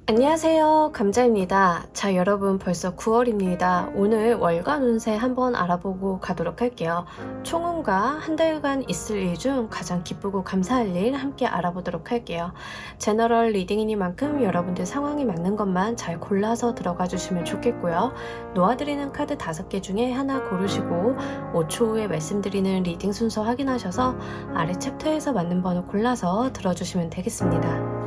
안녕하세요, 감자입니다. 자, 여러분 벌써 9월입니다. 오늘 월간 운세 한번 알아보고 가도록 할게요. 총운과 한 달간 있을 일 중 가장 기쁘고 감사할 일 함께 알아보도록 할게요. 제너럴 리딩이니만큼 여러분들 상황에 맞는 것만 잘 골라서 들어가 주시면 좋겠고요. 놓아드리는 카드 5개 중에 하나 고르시고 5초 후에 말씀드리는 리딩 순서 확인하셔서 아래 챕터에서 맞는 번호 골라서 들어주시면 되겠습니다.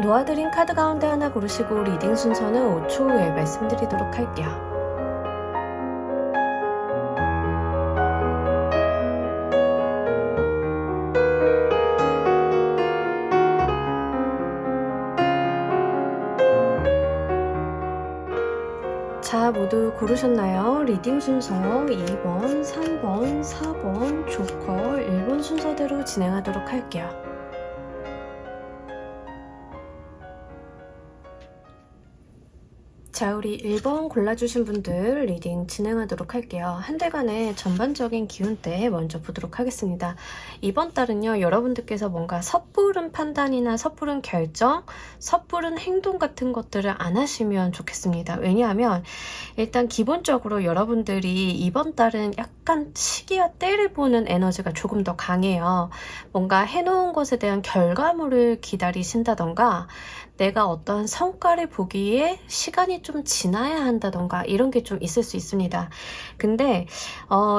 놓아드린 카드 가운데 하나 고르시고 리딩 순서는 5초 후에 말씀드리도록 할게요. 자, 모두 고르셨나요? 리딩 순서 2번, 3번, 4번, 조커, 1번 순서대로 진행하도록 할게요. 자, 우리 1번 골라주신 분들 리딩 진행하도록 할게요. 한 달간의 전반적인 기운대 먼저 보도록 하겠습니다. 이번 달은요, 여러분들께서 뭔가 섣부른 판단이나 섣부른 결정, 섣부른 행동 같은 것들을 안 하시면 좋겠습니다. 왜냐하면 일단 기본적으로 여러분들이 이번 달은 약간 시기와 때를 보는 에너지가 조금 더 강해요. 뭔가 해놓은 것에 대한 결과물을 기다리신다던가 내가 어떠한 성과를 보기에 시간이 좀 지나야 한다던가 이런 게 좀 있을 수 있습니다. 근데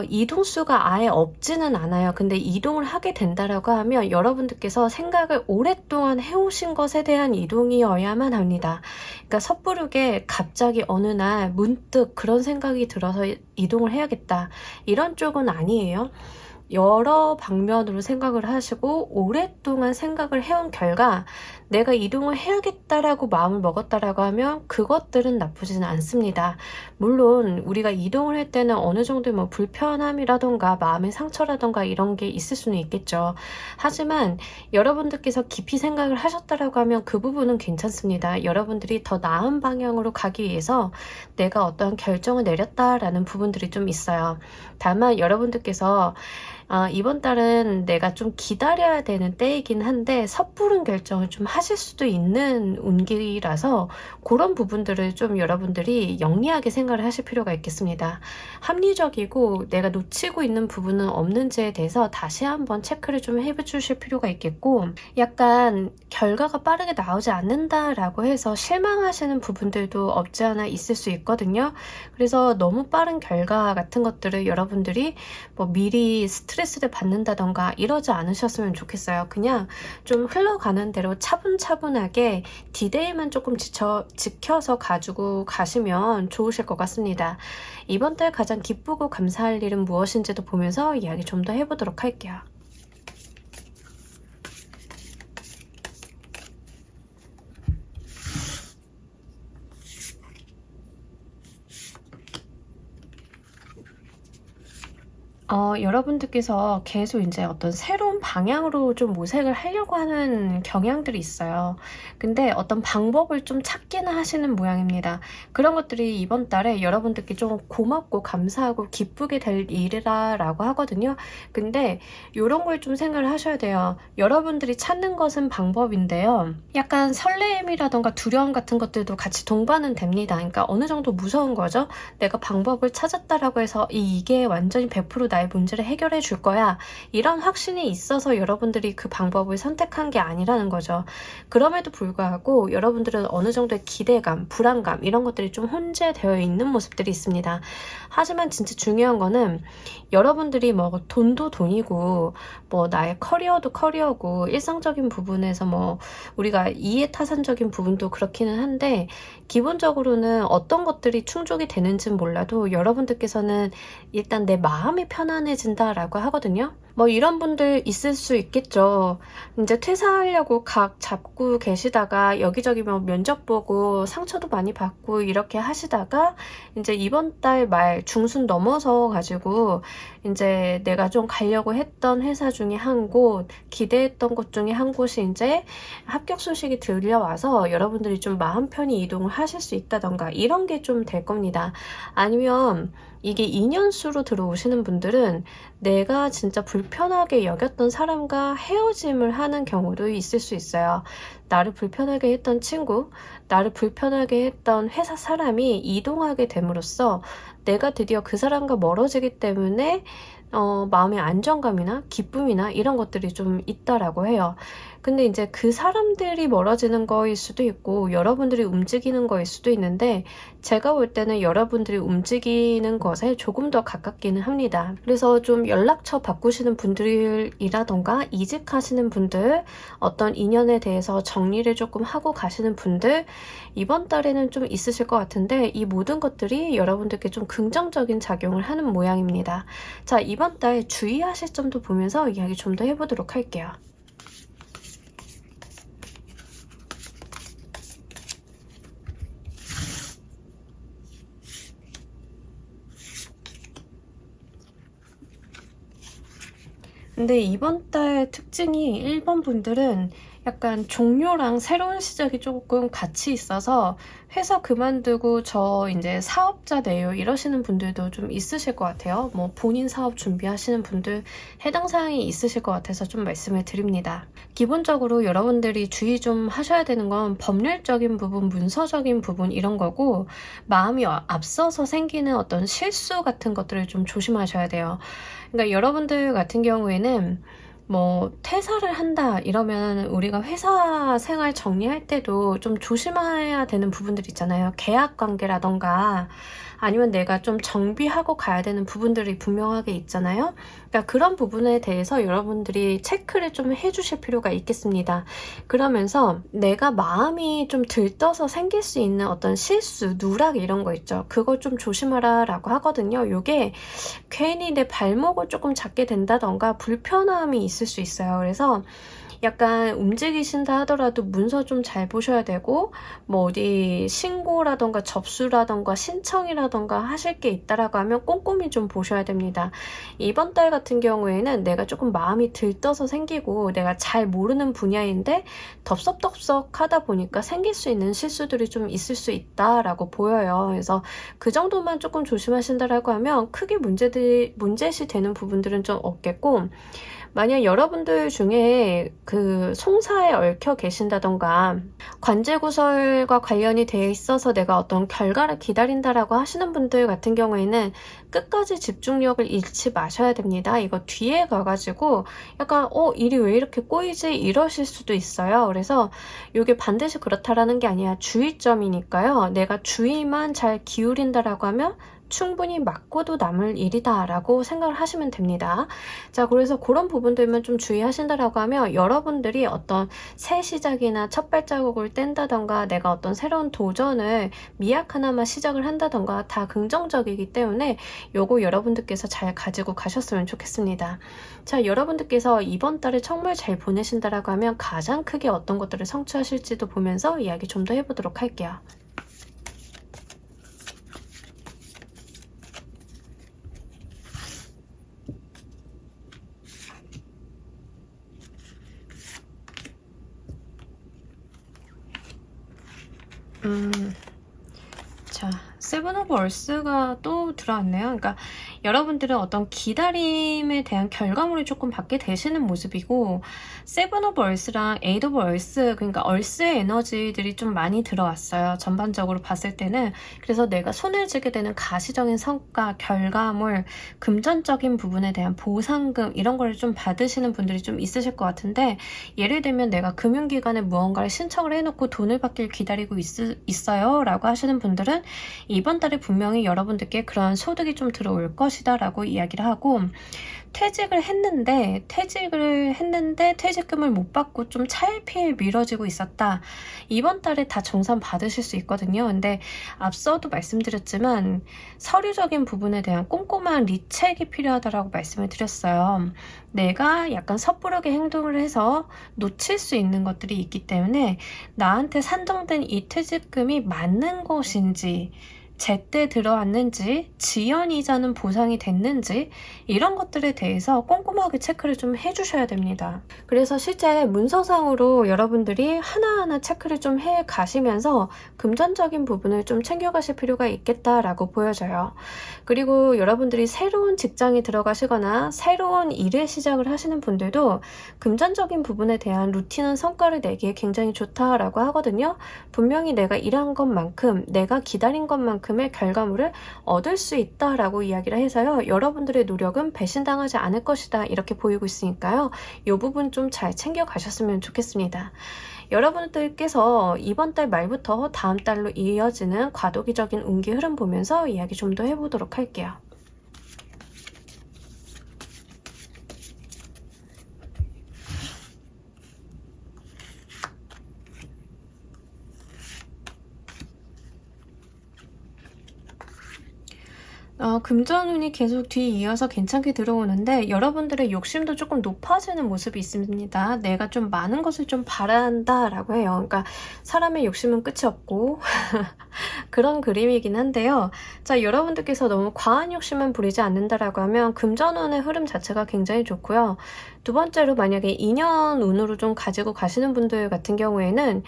이동수가 아예 없지는 않아요. 근데 이동을 하게 된다라고 하면 여러분들께서 생각을 오랫동안 해오신 것에 대한 이동이어야만 합니다. 그러니까 섣부르게 갑자기 어느 날 문득 그런 생각이 들어서 이동을 해야겠다 이런 쪽은 아니에요. 여러 방면으로 생각을 하시고 오랫동안 생각을 해온 결과 내가 이동을 해야겠다라고 마음을 먹었다라고 하면 그것들은 나쁘지는 않습니다. 물론 우리가 이동을 할 때는 어느 정도 뭐 불편함이라던가 마음의 상처라던가 이런 게 있을 수는 있겠죠. 하지만 여러분들께서 깊이 생각을 하셨다라고 하면 그 부분은 괜찮습니다. 여러분들이 더 나은 방향으로 가기 위해서 내가 어떠한 결정을 내렸다라는 부분들이 좀 있어요. 다만 여러분들께서 이번 달은 내가 좀 기다려야 되는 때이긴 한데 섣부른 결정을 좀 하실 수도 있는 운기라서 그런 부분들을 좀 여러분들이 영리하게 생각을 하실 필요가 있겠습니다. 합리적이고 내가 놓치고 있는 부분은 없는지에 대해서 다시 한번 체크를 좀 해주실 필요가 있겠고 약간 결과가 빠르게 나오지 않는다라고 해서 실망하시는 부분들도 없지 않아 있을 수 있거든요. 그래서 너무 빠른 결과 같은 것들을 여러분들이 뭐 미리 스트레스를 받는다던가 이러지 않으셨으면 좋겠어요. 그냥 좀 흘러가는 대로 차분차분하게 디테일만 조금 지켜서 가지고 가시면 좋으실 것 같습니다. 이번 달 가장 기쁘고 감사할 일은 무엇인지도 보면서 이야기 좀 더 해보도록 할게요. 여러분들께서 계속 이제 어떤 새로운 방향으로 좀 모색을 하려고 하는 경향들이 있어요. 근데 어떤 방법을 좀 찾기는 하시는 모양입니다. 그런 것들이 이번 달에 여러분들께 좀 고맙고 감사하고 기쁘게 될 일이라고 하거든요. 근데 이런 걸 좀 생각을 하셔야 돼요. 여러분들이 찾는 것은 방법인데요. 약간 설레임이라던가 두려움 같은 것들도 같이 동반은 됩니다. 그러니까 어느 정도 무서운 거죠. 내가 방법을 찾았다라고 해서 이게 완전히 100% 나의 나의 문제를 해결해 줄 거야. 이런 확신이 있어서 여러분들이 그 방법을 선택한 게 아니라는 거죠. 그럼에도 불구하고 여러분들은 어느 정도의 기대감, 불안감 이런 것들이 좀 혼재되어 있는 모습들이 있습니다. 하지만 진짜 중요한 거는 여러분들이 뭐 돈도 돈이고 뭐 나의 커리어도 커리어고 일상적인 부분에서 뭐 우리가 이해타산적인 부분도 그렇기는 한데 기본적으로는 어떤 것들이 충족이 되는지는 몰라도 여러분들께서는 일단 내 마음이 편안해진다라고 하거든요. 뭐 이런 분들 있을 수 있겠죠. 이제 퇴사하려고 각 잡고 계시다가 여기저기 뭐 면접 보고 상처도 많이 받고 이렇게 하시다가 이제 이번 달 말 중순 넘어서 가지고 이제 내가 좀 가려고 했던 회사 중에 한 곳, 기대했던 곳 중에 한 곳이 이제 합격 소식이 들려와서 여러분들이 좀 마음 편히 이동을 하실 수 있다던가 이런 게 좀 될 겁니다. 아니면 이게 2년수로 들어오시는 분들은 내가 진짜 불편하게 여겼던 사람과 헤어짐을 하는 경우도 있을 수 있어요. 나를 불편하게 했던 친구, 나를 불편하게 했던 회사 사람이 이동하게 됨으로써 내가 드디어 그 사람과 멀어지기 때문에 마음의 안정감이나 기쁨이나 이런 것들이 좀 있다라고 해요. 근데 이제 그 사람들이 멀어지는 거일 수도 있고 여러분들이 움직이는 거일 수도 있는데 제가 볼 때는 여러분들이 움직이는 것에 조금 더 가깝기는 합니다. 그래서 좀 연락처 바꾸시는 분들이라던가 이직하시는 분들, 어떤 인연에 대해서 정리를 조금 하고 가시는 분들 이번 달에는 좀 있으실 것 같은데 이 모든 것들이 여러분들께 좀 긍정적인 작용을 하는 모양입니다. 자, 이번 달 주의하실 점도 보면서 이야기 좀 더 해보도록 할게요. 근데 이번 달 특징이 1번 분들은 약간 종료랑 새로운 시작이 조금 같이 있어서 회사 그만두고 저 이제 사업자 돼요 이러시는 분들도 좀 있으실 것 같아요. 뭐 본인 사업 준비하시는 분들 해당 사항이 있으실 것 같아서 좀 말씀을 드립니다. 기본적으로 여러분들이 주의 좀 하셔야 되는 건 법률적인 부분, 문서적인 부분 이런 거고 마음이 앞서서 생기는 어떤 실수 같은 것들을 좀 조심하셔야 돼요. 그러니까 여러분들 같은 경우에는 뭐 퇴사를 한다 이러면 우리가 회사 생활 정리할 때도 좀 조심해야 되는 부분들 있잖아요. 계약 관계라던가 아니면 내가 좀 정비하고 가야 되는 부분들이 분명하게 있잖아요. 그러니까 그런 부분에 대해서 여러분들이 체크를 좀 해주실 필요가 있겠습니다. 그러면서 내가 마음이 좀 들떠서 생길 수 있는 어떤 실수, 누락 이런 거 있죠. 그거 좀 조심하라 라고 하거든요. 요게 괜히 내 발목을 조금 잡게 된다던가 불편함이 있을 수 있어요. 그래서 약간 움직이신다 하더라도 문서 좀 잘 보셔야 되고 뭐 어디 신고라던가 접수라던가 신청이라던가 하실 게 있다라고 하면 꼼꼼히 좀 보셔야 됩니다. 이번 달 같은 경우에는 내가 조금 마음이 들떠서 생기고 내가 잘 모르는 분야인데 덥석덥석 하다 보니까 생길 수 있는 실수들이 좀 있을 수 있다라고 보여요. 그래서 그 정도만 조금 조심하신다라고 하면 크게 문제시 되는 부분들은 좀 없겠고 만약 여러분들 중에 그 송사에 얽혀 계신다던가 관제구설과 관련이 되어 있어서 내가 어떤 결과를 기다린다라고 하시는 분들 같은 경우에는 끝까지 집중력을 잃지 마셔야 됩니다. 이거 뒤에 가가지고 약간 일이 왜 이렇게 꼬이지 이러실 수도 있어요. 그래서 이게 반드시 그렇다라는 게 아니라 주의점이니까요. 내가 주의만 잘 기울인다라고 하면 충분히 맞고도 남을 일이다 라고 생각을 하시면 됩니다. 자, 그래서 그런 부분들만 좀 주의하신다라고 하면 여러분들이 어떤 새 시작이나 첫 발자국을 뗀다던가 내가 어떤 새로운 도전을 미약 하나만 시작을 한다던가 다 긍정적이기 때문에 요거 여러분들께서 잘 가지고 가셨으면 좋겠습니다. 자, 여러분들께서 이번 달을 정말 잘 보내신다라고 하면 가장 크게 어떤 것들을 성취하실지도 보면서 이야기 좀 더 해보도록 할게요. 자, 세븐 오브 얼스가 또 들어왔네요. 그러니까 여러분들은 어떤 기다림에 대한 결과물을 조금 받게 되시는 모습이고, 세븐 오브 얼스랑 에잇 오브 얼스, 그러니까 얼스의 에너지들이 좀 많이 들어왔어요. 전반적으로 봤을 때는. 그래서 내가 손을 쥐게 되는 가시적인 성과, 결과물, 금전적인 부분에 대한 보상금 이런 걸 좀 받으시는 분들이 좀 있으실 것 같은데, 예를 들면 내가 금융기관에 무언가를 신청을 해놓고 돈을 받길 기다리고 있어요 라고 하시는 분들은 이번 달에 분명히 여러분들께 그런 소득이 좀 들어올 것이다 라고 이야기를 하고, 퇴직을 했는데 퇴직금을 못 받고 좀 차일피일 미뤄지고 있었다. 이번 달에 다 정산 받으실 수 있거든요. 근데 앞서도 말씀드렸지만 서류적인 부분에 대한 꼼꼼한 리체크가 필요하다라고 말씀을 드렸어요. 내가 약간 섣부르게 행동을 해서 놓칠 수 있는 것들이 있기 때문에 나한테 산정된 이 퇴직금이 맞는 것인지, 제때 들어왔는지, 지연이자는 보상이 됐는지 이런 것들에 대해서 꼼꼼하게 체크를 좀 해주셔야 됩니다. 그래서 실제 문서상으로 여러분들이 하나하나 체크를 좀 해 가시면서 금전적인 부분을 좀 챙겨가실 필요가 있겠다라고 보여져요. 그리고 여러분들이 새로운 직장에 들어가시거나 새로운 일을 시작을 하시는 분들도 금전적인 부분에 대한 루틴한 성과를 내기에 굉장히 좋다라고 하거든요. 분명히 내가 일한 것만큼, 내가 기다린 것만큼의 결과물을 얻을 수 있다라고 이야기를 해서요. 여러분들의 노력은 배신당하지 않을 것이다 이렇게 보이고 있으니까요. 이 부분 좀 잘 챙겨 가셨으면 좋겠습니다. 여러분들께서 이번 달 말부터 다음 달로 이어지는 과도기적인 운기 흐름 보면서 이야기 좀 더 해보도록 할게요. 금전운이 계속 뒤이어서 괜찮게 들어오는데 여러분들의 욕심도 조금 높아지는 모습이 있습니다. 내가 좀 많은 것을 좀 바란다 라고 해요. 그러니까 사람의 욕심은 끝이 없고 그런 그림이긴 한데요. 자, 여러분들께서 너무 과한 욕심만 부리지 않는다라고 하면 금전운의 흐름 자체가 굉장히 좋고요. 두 번째로 만약에 2년 운으로 좀 가지고 가시는 분들 같은 경우에는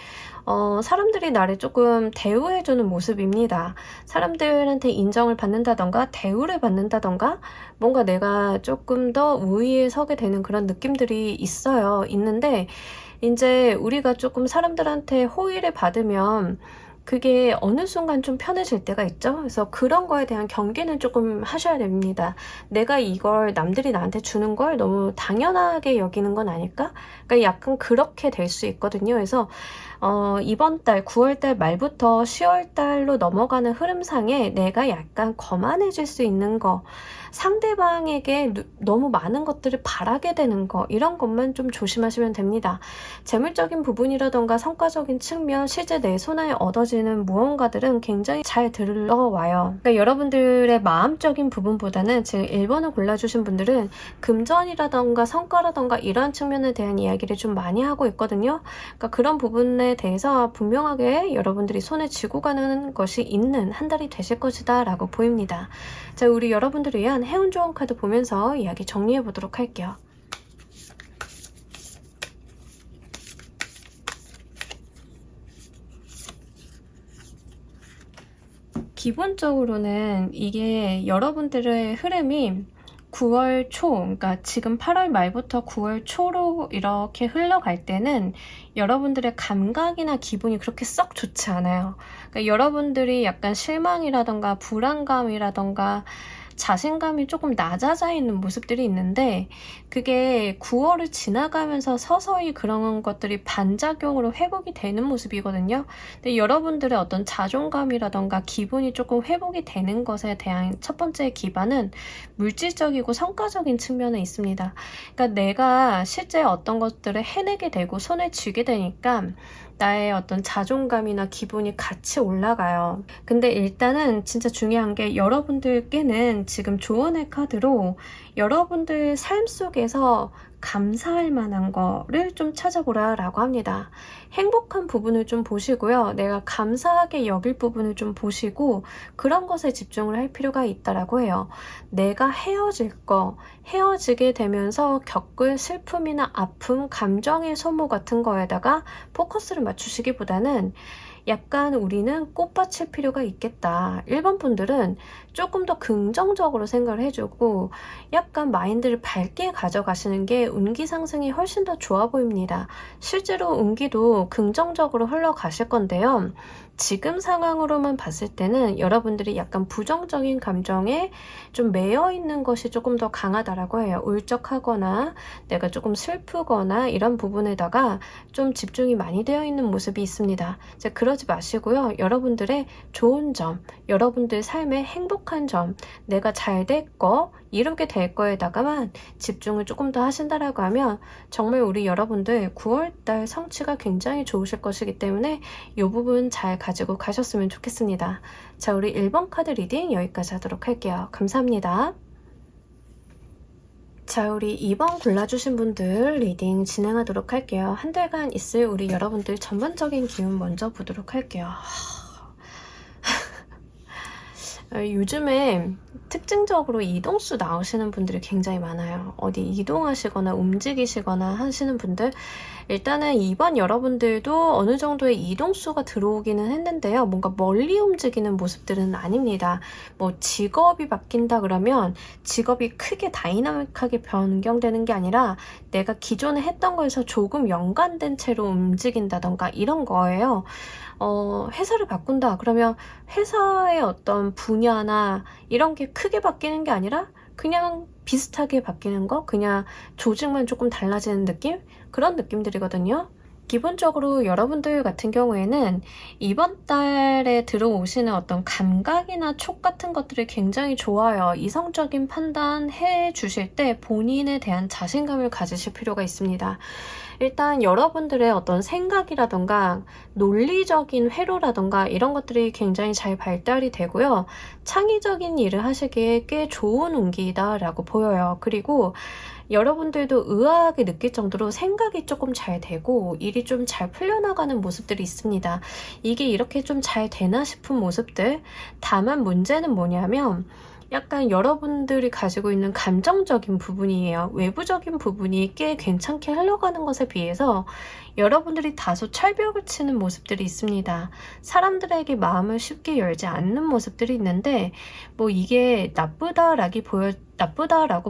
사람들이 나를 조금 대우해주는 모습입니다. 사람들한테 인정을 받는다던가 대우를 받는다던가 뭔가 내가 조금 더 우위에 서게 되는 그런 느낌들이 있는데 이제 우리가 조금 사람들한테 호의를 받으면 그게 어느 순간 좀 편해질 때가 있죠. 그래서 그런 거에 대한 경계는 조금 하셔야 됩니다. 내가 이걸 남들이 나한테 주는 걸 너무 당연하게 여기는 건 아닐까? 그러니까 약간 그렇게 될 수 있거든요. 그래서 이번 달 9월 달 말부터 10월 달로 넘어가는 흐름상에 내가 약간 거만해질 수 있는 거, 상대방에게 너무 많은 것들을 바라게 되는 거, 이런 것만 좀 조심하시면 됩니다. 재물적인 부분이라던가 성과적인 측면, 실제 내 손에 얻어지는 무언가들은 굉장히 잘 들어와요. 그러니까 여러분들의 마음적인 부분보다는 지금 1번을 골라주신 분들은 금전이라던가 성과라던가 이런 측면에 대한 이야기를 좀 많이 하고 있거든요. 그러니까 그런 부분에 대해서 분명하게 여러분들이 손에 쥐고 가는 것이 있는 한 달이 되실 것이다 라고 보입니다. 자, 우리 여러분들을 위한 해운 조언 카드 보면서 이야기 정리해 보도록 할게요. 기본적으로는 이게 여러분들의 흐름이 9월 초, 그러니까 지금 8월 말부터 9월 초로 이렇게 흘러갈 때는 여러분들의 감각이나 기분이 그렇게 썩 좋지 않아요. 그러니까 여러분들이 약간 실망이라던가 불안감이라던가 자신감이 조금 낮아져 있는 모습들이 있는데 그게 9월을 지나가면서 서서히 그런 것들이 반작용으로 회복이 되는 모습이거든요. 근데 여러분들의 어떤 자존감이라던가 기분이 조금 회복이 되는 것에 대한 첫 번째 기반은 물질적이고 성과적인 측면에 있습니다. 그러니까 내가 실제 어떤 것들을 해내게 되고 손에 쥐게 되니까 나의 어떤 자존감이나 기분이 같이 올라가요. 근데 일단은 진짜 중요한 게 여러분들께는 지금 조언의 카드로 여러분들 삶 속에서 감사할 만한 거를 좀 찾아보라 라고 합니다. 행복한 부분을 좀 보시고요. 내가 감사하게 여길 부분을 좀 보시고 그런 것에 집중을 할 필요가 있다라고 해요. 내가 헤어지게 되면서 겪을 슬픔이나 아픔, 감정의 소모 같은 거에다가 포커스를 맞추시기보다는 약간 우리는 꽃받칠 필요가 있겠다. 1번 분들은 조금 더 긍정적으로 생각을 해주고 약간 마인드를 밝게 가져가시는 게 운기 상승이 훨씬 더 좋아 보입니다. 실제로 운기도 긍정적으로 흘러가실 건데요. 지금 상황으로만 봤을 때는 여러분들이 약간 부정적인 감정에 좀 매여 있는 것이 조금 더 강하다라고 해요. 울적하거나 내가 조금 슬프거나 이런 부분에다가 좀 집중이 많이 되어 있는 모습이 있습니다. 이제 그러지 마시고요. 여러분들의 좋은 점, 여러분들 삶의 행복한 점, 내가 잘 될 거, 이루게 될 거에다가만 집중을 조금 더 하신다라고 하면 정말 우리 여러분들 9월달 성취가 굉장히 좋으실 것이기 때문에 이 부분 잘 가지고 가셨으면 좋겠습니다. 자, 우리 1번 카드 리딩 여기까지 하도록 할게요. 감사합니다. 자, 우리 2번 골라주신 분들 리딩 진행하도록 할게요. 한 달간 있을 우리 여러분들 전반적인 기운 먼저 보도록 할게요. 요즘에 특징적으로 이동수 나오시는 분들이 굉장히 많아요. 어디 이동하시거나 움직이시거나 하시는 분들, 일단은 이번 여러분들도 어느 정도의 이동수가 들어오기는 했는데요. 뭔가 멀리 움직이는 모습들은 아닙니다. 뭐 직업이 바뀐다 그러면 직업이 크게 다이나믹하게 변경되는 게 아니라 내가 기존에 했던 거에서 조금 연관된 채로 움직인다던가 이런 거예요. 회사를 바꾼다 그러면 회사의 어떤 분야나 이런 게 크게 바뀌는 게 아니라 그냥 비슷하게 바뀌는 거, 그냥 조직만 조금 달라지는 느낌? 그런 느낌들이거든요. 기본적으로 여러분들 같은 경우에는 이번 달에 들어오시는 어떤 감각이나 촉 같은 것들이 굉장히 좋아요. 이성적인 판단 해 주실 때 본인에 대한 자신감을 가지실 필요가 있습니다. 일단 여러분들의 어떤 생각이라던가 논리적인 회로라던가 이런 것들이 굉장히 잘 발달이 되고요. 창의적인 일을 하시기에 꽤 좋은 운기다라고 보여요. 그리고 여러분들도 의아하게 느낄 정도로 생각이 조금 잘 되고 일이 좀 잘 풀려나가는 모습들이 있습니다. 이게 이렇게 좀 잘 되나 싶은 모습들. 다만 문제는 뭐냐면 약간 여러분들이 가지고 있는 감정적인 부분이에요. 외부적인 부분이 꽤 괜찮게 흘러가는 것에 비해서 여러분들이 다소 철벽을 치는 모습들이 있습니다. 사람들에게 마음을 쉽게 열지 않는 모습들이 있는데 뭐 이게 나쁘다라고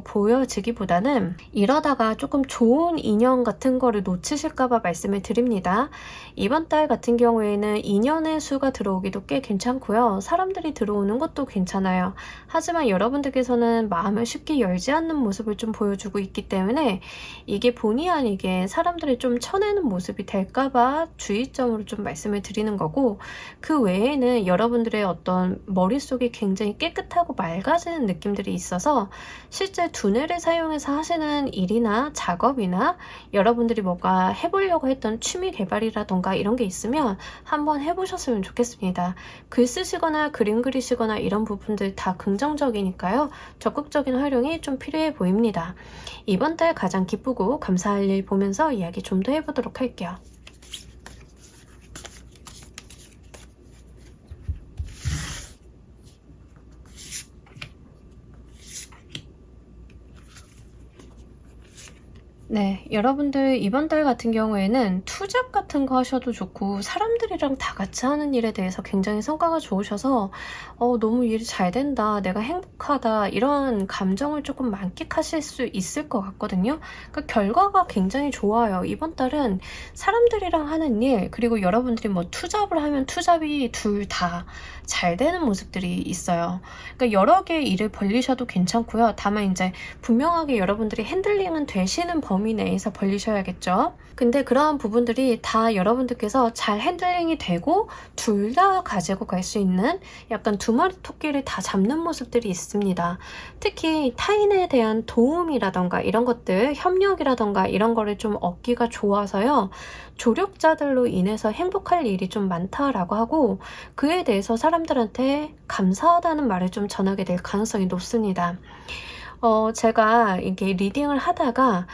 보여지기보다는 이러다가 조금 좋은 인연 같은 거를 놓치실까봐 말씀을 드립니다. 이번 달 같은 경우에는 인연의 수가 들어오기도 꽤 괜찮고요. 사람들이 들어오는 것도 괜찮아요. 하지만 여러분들께서는 마음을 쉽게 열지 않는 모습을 좀 보여주고 있기 때문에 이게 본의 아니게 사람들이 좀 쳐내는 모습이 될까봐 주의점으로 좀 말씀을 드리는 거고, 그 외에는 여러분들의 어떤 머릿속이 굉장히 깨끗하고 맑아지는 느낌들이 있어서 실제 두뇌를 사용해서 하시는 일이나 작업이나 여러분들이 뭔가 해보려고 했던 취미 개발이라던가 이런 게 있으면 한번 해보셨으면 좋겠습니다. 글 쓰시거나 그림 그리시거나 이런 부분들 다 긍정적이니까요. 적극적인 활용이 좀 필요해 보입니다. 이번 달 가장 기쁘고 감사할 일 보면서 이야기 좀 더 해보도록 할게요. 네, 여러분들 이번 달 같은 경우에는 투잡 같은 거 하셔도 좋고 사람들이랑 다 같이 하는 일에 대해서 굉장히 성과가 좋으셔서 너무 일이 잘 된다, 내가 행복하다 이런 감정을 조금 만끽하실 수 있을 것 같거든요. 그러니까 결과가 굉장히 좋아요. 이번 달은 사람들이랑 하는 일, 그리고 여러분들이 뭐 투잡을 하면 투잡이 둘 다 잘 되는 모습들이 있어요. 그러니까 여러 개의 일을 벌리셔도 괜찮고요. 다만 이제 분명하게 여러분들이 핸들링은 되시는 범위 내에서 벌리셔야겠죠. 근데 그러한 부분들이 다 여러분들께서 잘 핸들링이 되고 둘 다 가지고 갈 수 있는 약간 두 마리 토끼를 다 잡는 모습들이 있습니다. 특히 타인에 대한 도움이라던가 이런 것들, 협력이라던가 이런 거를 좀 얻기가 좋아서요. 조력자들로 인해서 행복할 일이 좀 많다라고 하고 그에 대해서 사람들한테 감사하다는 말을 좀 전하게 될 가능성이 높습니다. 제가 이렇게 리딩을 하다가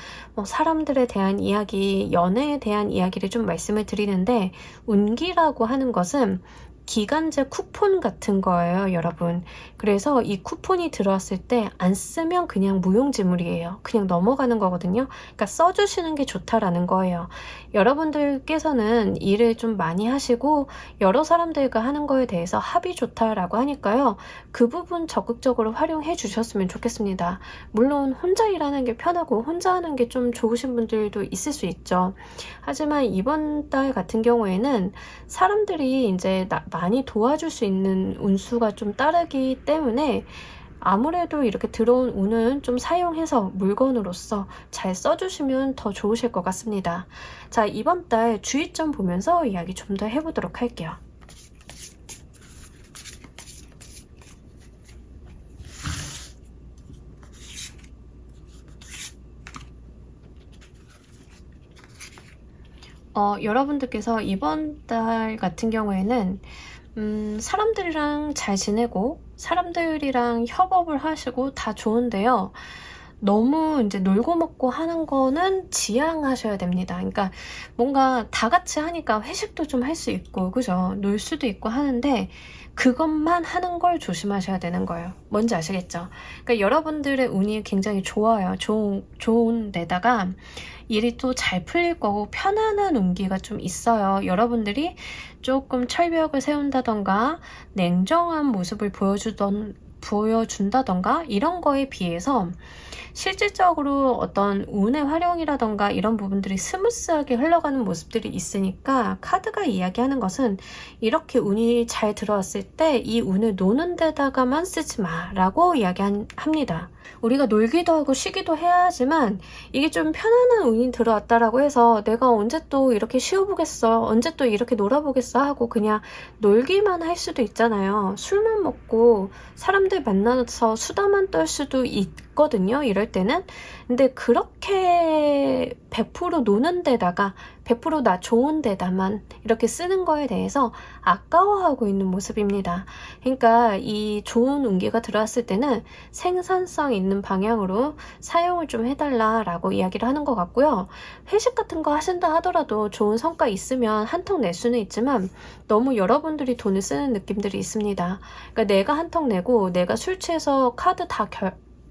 사람들에 대한 이야기, 연애에 대한 이야기를 좀 말씀을 드리는데 운기라고 하는 것은 기간제 쿠폰 같은 거예요, 여러분. 그래서 이 쿠폰이 들어왔을 때 안 쓰면 그냥 무용지물이에요. 그냥 넘어가는 거거든요. 그러니까 써주시는 게 좋다라는 거예요. 여러분들께서는 일을 좀 많이 하시고 여러 사람들과 하는 거에 대해서 합이 좋다라고 하니까요. 그 부분 적극적으로 활용해 주셨으면 좋겠습니다. 물론 혼자 일하는 게 편하고 혼자 하는 게 좀 좋으신 분들도 있을 수 있죠. 하지만 이번 달 같은 경우에는 사람들이 이제 많이 도와줄 수 있는 운수가 좀 따르기 때문에 아무래도 이렇게 들어온 운은 좀 사용해서 물건으로서 잘 써주시면 더 좋으실 것 같습니다. 자, 이번 달 주의점 보면서 이야기 좀 더 해보도록 할게요. 여러분들께서 이번 달 같은 경우에는 사람들이랑 잘 지내고 사람들이랑 협업을 하시고 다 좋은데요. 너무 이제 놀고 먹고 하는 거는 지양하셔야 됩니다. 그러니까 뭔가 다 같이 하니까 회식도 좀 할 수 있고, 그죠? 놀 수도 있고 하는데 그것만 하는 걸 조심하셔야 되는 거예요. 뭔지 아시겠죠? 그러니까 여러분들의 운이 굉장히 좋아요. 좋은 데다가 일이 또 잘 풀릴 거고 편안한 운기가 좀 있어요. 여러분들이 조금 철벽을 세운다던가 냉정한 모습을 보여준다던가 이런 거에 비해서 실질적으로 어떤 운의 활용이라던가 이런 부분들이 스무스하게 흘러가는 모습들이 있으니까 카드가 이야기하는 것은 이렇게 운이 잘 들어왔을 때 이 운을 노는 데다가만 쓰지 마 라고 이야기합니다. 우리가 놀기도 하고 쉬기도 해야 하지만 이게 좀 편안한 운이 들어왔다라고 해서 내가 언제 또 이렇게 쉬어보겠어, 언제 또 이렇게 놀아보겠어 하고 그냥 놀기만 할 수도 있잖아요. 술만 먹고 사람들 만나서 수다만 떨 수도 있거든요, 이럴 때는. 근데 그렇게 100% 노는 데다가 100% 나 좋은 데다만 이렇게 쓰는 거에 대해서 아까워하고 있는 모습입니다. 그러니까 이 좋은 운기가 들어왔을 때는 생산성 있는 방향으로 사용을 좀 해달라라고 이야기를 하는 것 같고요. 회식 같은 거 하신다 하더라도 좋은 성과 있으면 한턱 낼 수는 있지만 너무 여러분들이 돈을 쓰는 느낌들이 있습니다. 그러니까 내가 한턱 내고 내가 술 취해서 카드 다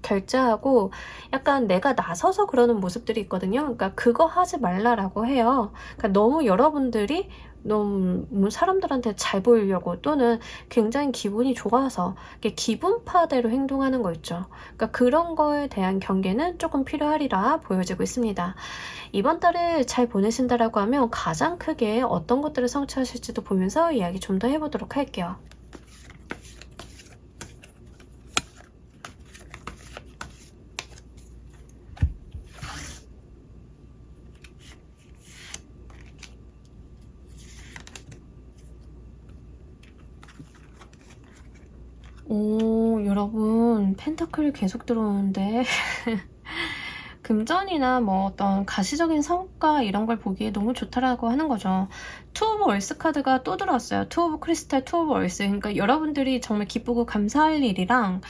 결제하고 약간 내가 나서서 그러는 모습들이 있거든요. 그러니까 그거 하지 말라라고 해요. 그러니까 너무 여러분들이 너무 사람들한테 잘 보이려고 또는 굉장히 기분이 좋아서 기분파대로 행동하는 거 있죠. 그러니까 그런 거에 대한 경계는 조금 필요하리라 보여지고 있습니다. 이번 달을 잘 보내신다라고 하면 가장 크게 어떤 것들을 성취하실지도 보면서 이야기 좀 더 해보도록 할게요. 오, 여러분, 펜타클이 계속 들어오는데 금전이나 뭐 어떤 가시적인 성과 이런 걸 보기에 너무 좋다라고 하는 거죠. 투 오브 월스 카드가 또 들어왔어요. 투 오브 크리스탈, 투 오브 월스. 그러니까 여러분들이 정말 기쁘고 감사할 일이랑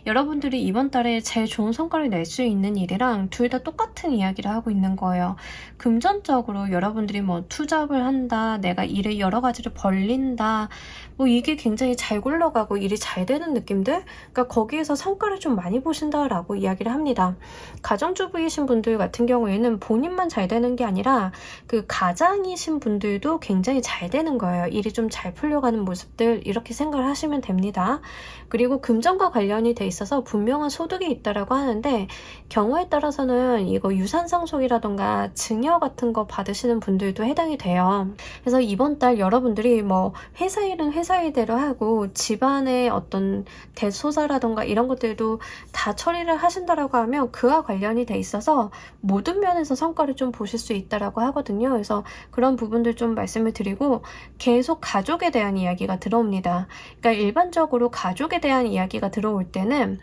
여러분들이 이번 달에 제일 좋은 성과를 낼 수 있는 일이랑 둘 다 똑같은 이야기를 하고 있는 거예요. 금전적으로 여러분들이 뭐 투잡을 한다, 내가 일을 여러 가지를 벌린다, 뭐 이게 굉장히 잘 굴러가고 일이 잘 되는 느낌들? 그러니까 거기에서 성과를 좀 많이 보신다라고 이야기를 합니다. 가정주부이신 분들 같은 경우에는 본인만 잘 되는 게 아니라 그 가장이신 분들도 굉장히 잘 되는 거예요. 일이 좀 잘 풀려가는 모습들 이렇게 생각을 하시면 됩니다. 그리고 금전과 관련이 돼 있어서 분명한 소득이 있다라고 하는데 경우에 따라서는 이거 유산상속이라던가 증여 같은 거 받으시는 분들도 해당이 돼요. 그래서 이번 달 여러분들이 뭐 회사 일은 회사 일대로 하고 집안의 어떤 대소사라던가 이런 것들도 다 처리를 하신다라고 하면 그와 관련이 돼 있어서 모든 면에서 성과를 좀 보실 수 있다라고 하거든요. 그래서 그런 부분들 좀 말씀을 드리고 계속 가족에 대한 이야기가 들어옵니다. 그러니까 일반적으로 가족에 대한 이야기가 들어올 때는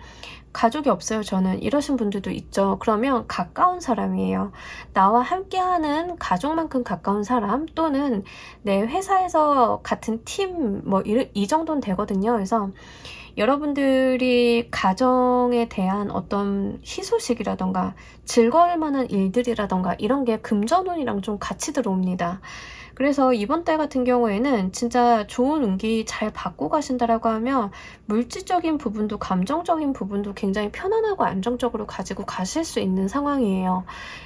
가족이 없어요. 저는 이러신 분들도 있죠. 그러면 가까운 사람이에요. 나와 함께하는 가족만큼 가까운 사람 또는 내 회사에서 같은 팀 뭐 이 정도는 되거든요. 그래서 여러분들이 가정에 대한 어떤 희소식이라던가 즐거울 만한 일들이라던가 이런 게 금전운이랑 좀 같이 들어옵니다. 그래서 이번 달 같은 경우에는 진짜 좋은 운기 잘 받고 가신다라고 하면 물질적인 부분도 감정적인 부분도 굉장히 편안하고 안정적으로 가지고 가실 수 있는 상황이에요.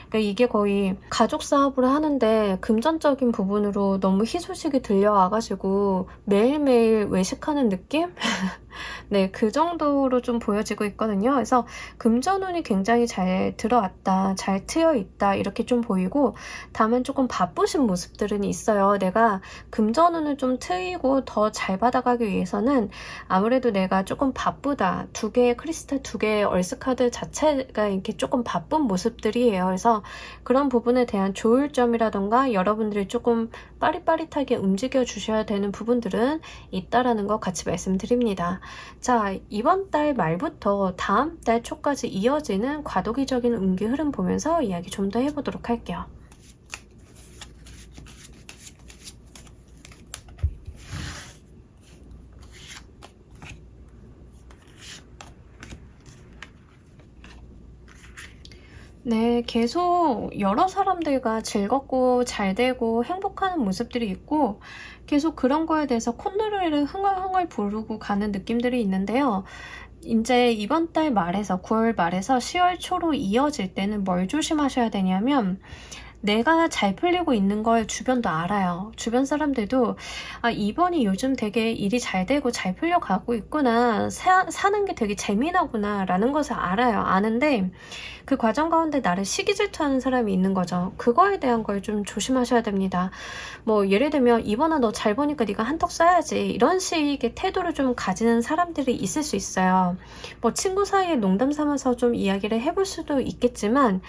그러니까 이게 거의 가족 사업을 하는데 금전적인 부분으로 너무 희소식이 들려와가지고 매일매일 외식하는 느낌? 네, 그 정도로 좀 보여지고 있거든요. 그래서 금전운이 굉장히 잘 들어왔다, 잘 트여 있다 이렇게 좀 보이고, 다만 조금 바쁘신 모습들은 있어요. 내가 금전운을 좀 트이고 더 잘 받아가기 위해서는 아무래도 내가 조금 바쁘다, 두 개의 크리스탈 두 개의 얼스카드 자체가 이렇게 조금 바쁜 모습들이에요. 그래서 그런 부분에 대한 조율점이라던가 여러분들이 조금 빠릿빠릿하게 움직여 주셔야 되는 부분들은 있다라는 거 같이 말씀드립니다. 자, 이번 달 말부터 다음 달 초까지 이어지는 과도기적인 운기 흐름 보면서 이야기 좀 더 해보도록 할게요. 네, 계속 여러 사람들과 즐겁고 잘 되고 행복하는 모습들이 있고 계속 그런 거에 대해서 콧노래를 흥얼흥얼 부르고 가는 느낌들이 있는데요. 이제 이번 달 말에서 9월 말에서 10월 초로 이어질 때는 뭘 조심하셔야 되냐면 내가 잘 풀리고 있는 걸 주변도 알아요. 주변 사람들도 아, 이번이 요즘 되게 일이 잘 되고 잘 풀려가고 있구나. 사는 게 되게 재미나구나 라는 것을 알아요. 아는데 그 과정 가운데 나를 시기 질투하는 사람이 있는 거죠. 그거에 대한 걸 좀 조심하셔야 됩니다. 뭐 예를 들면 이번아 너 잘 보니까 네가 한턱 쏴야지 이런 식의 태도를 좀 가지는 사람들이 있을 수 있어요. 뭐 친구 사이에 농담 삼아서 좀 이야기를 해볼 수도 있겠지만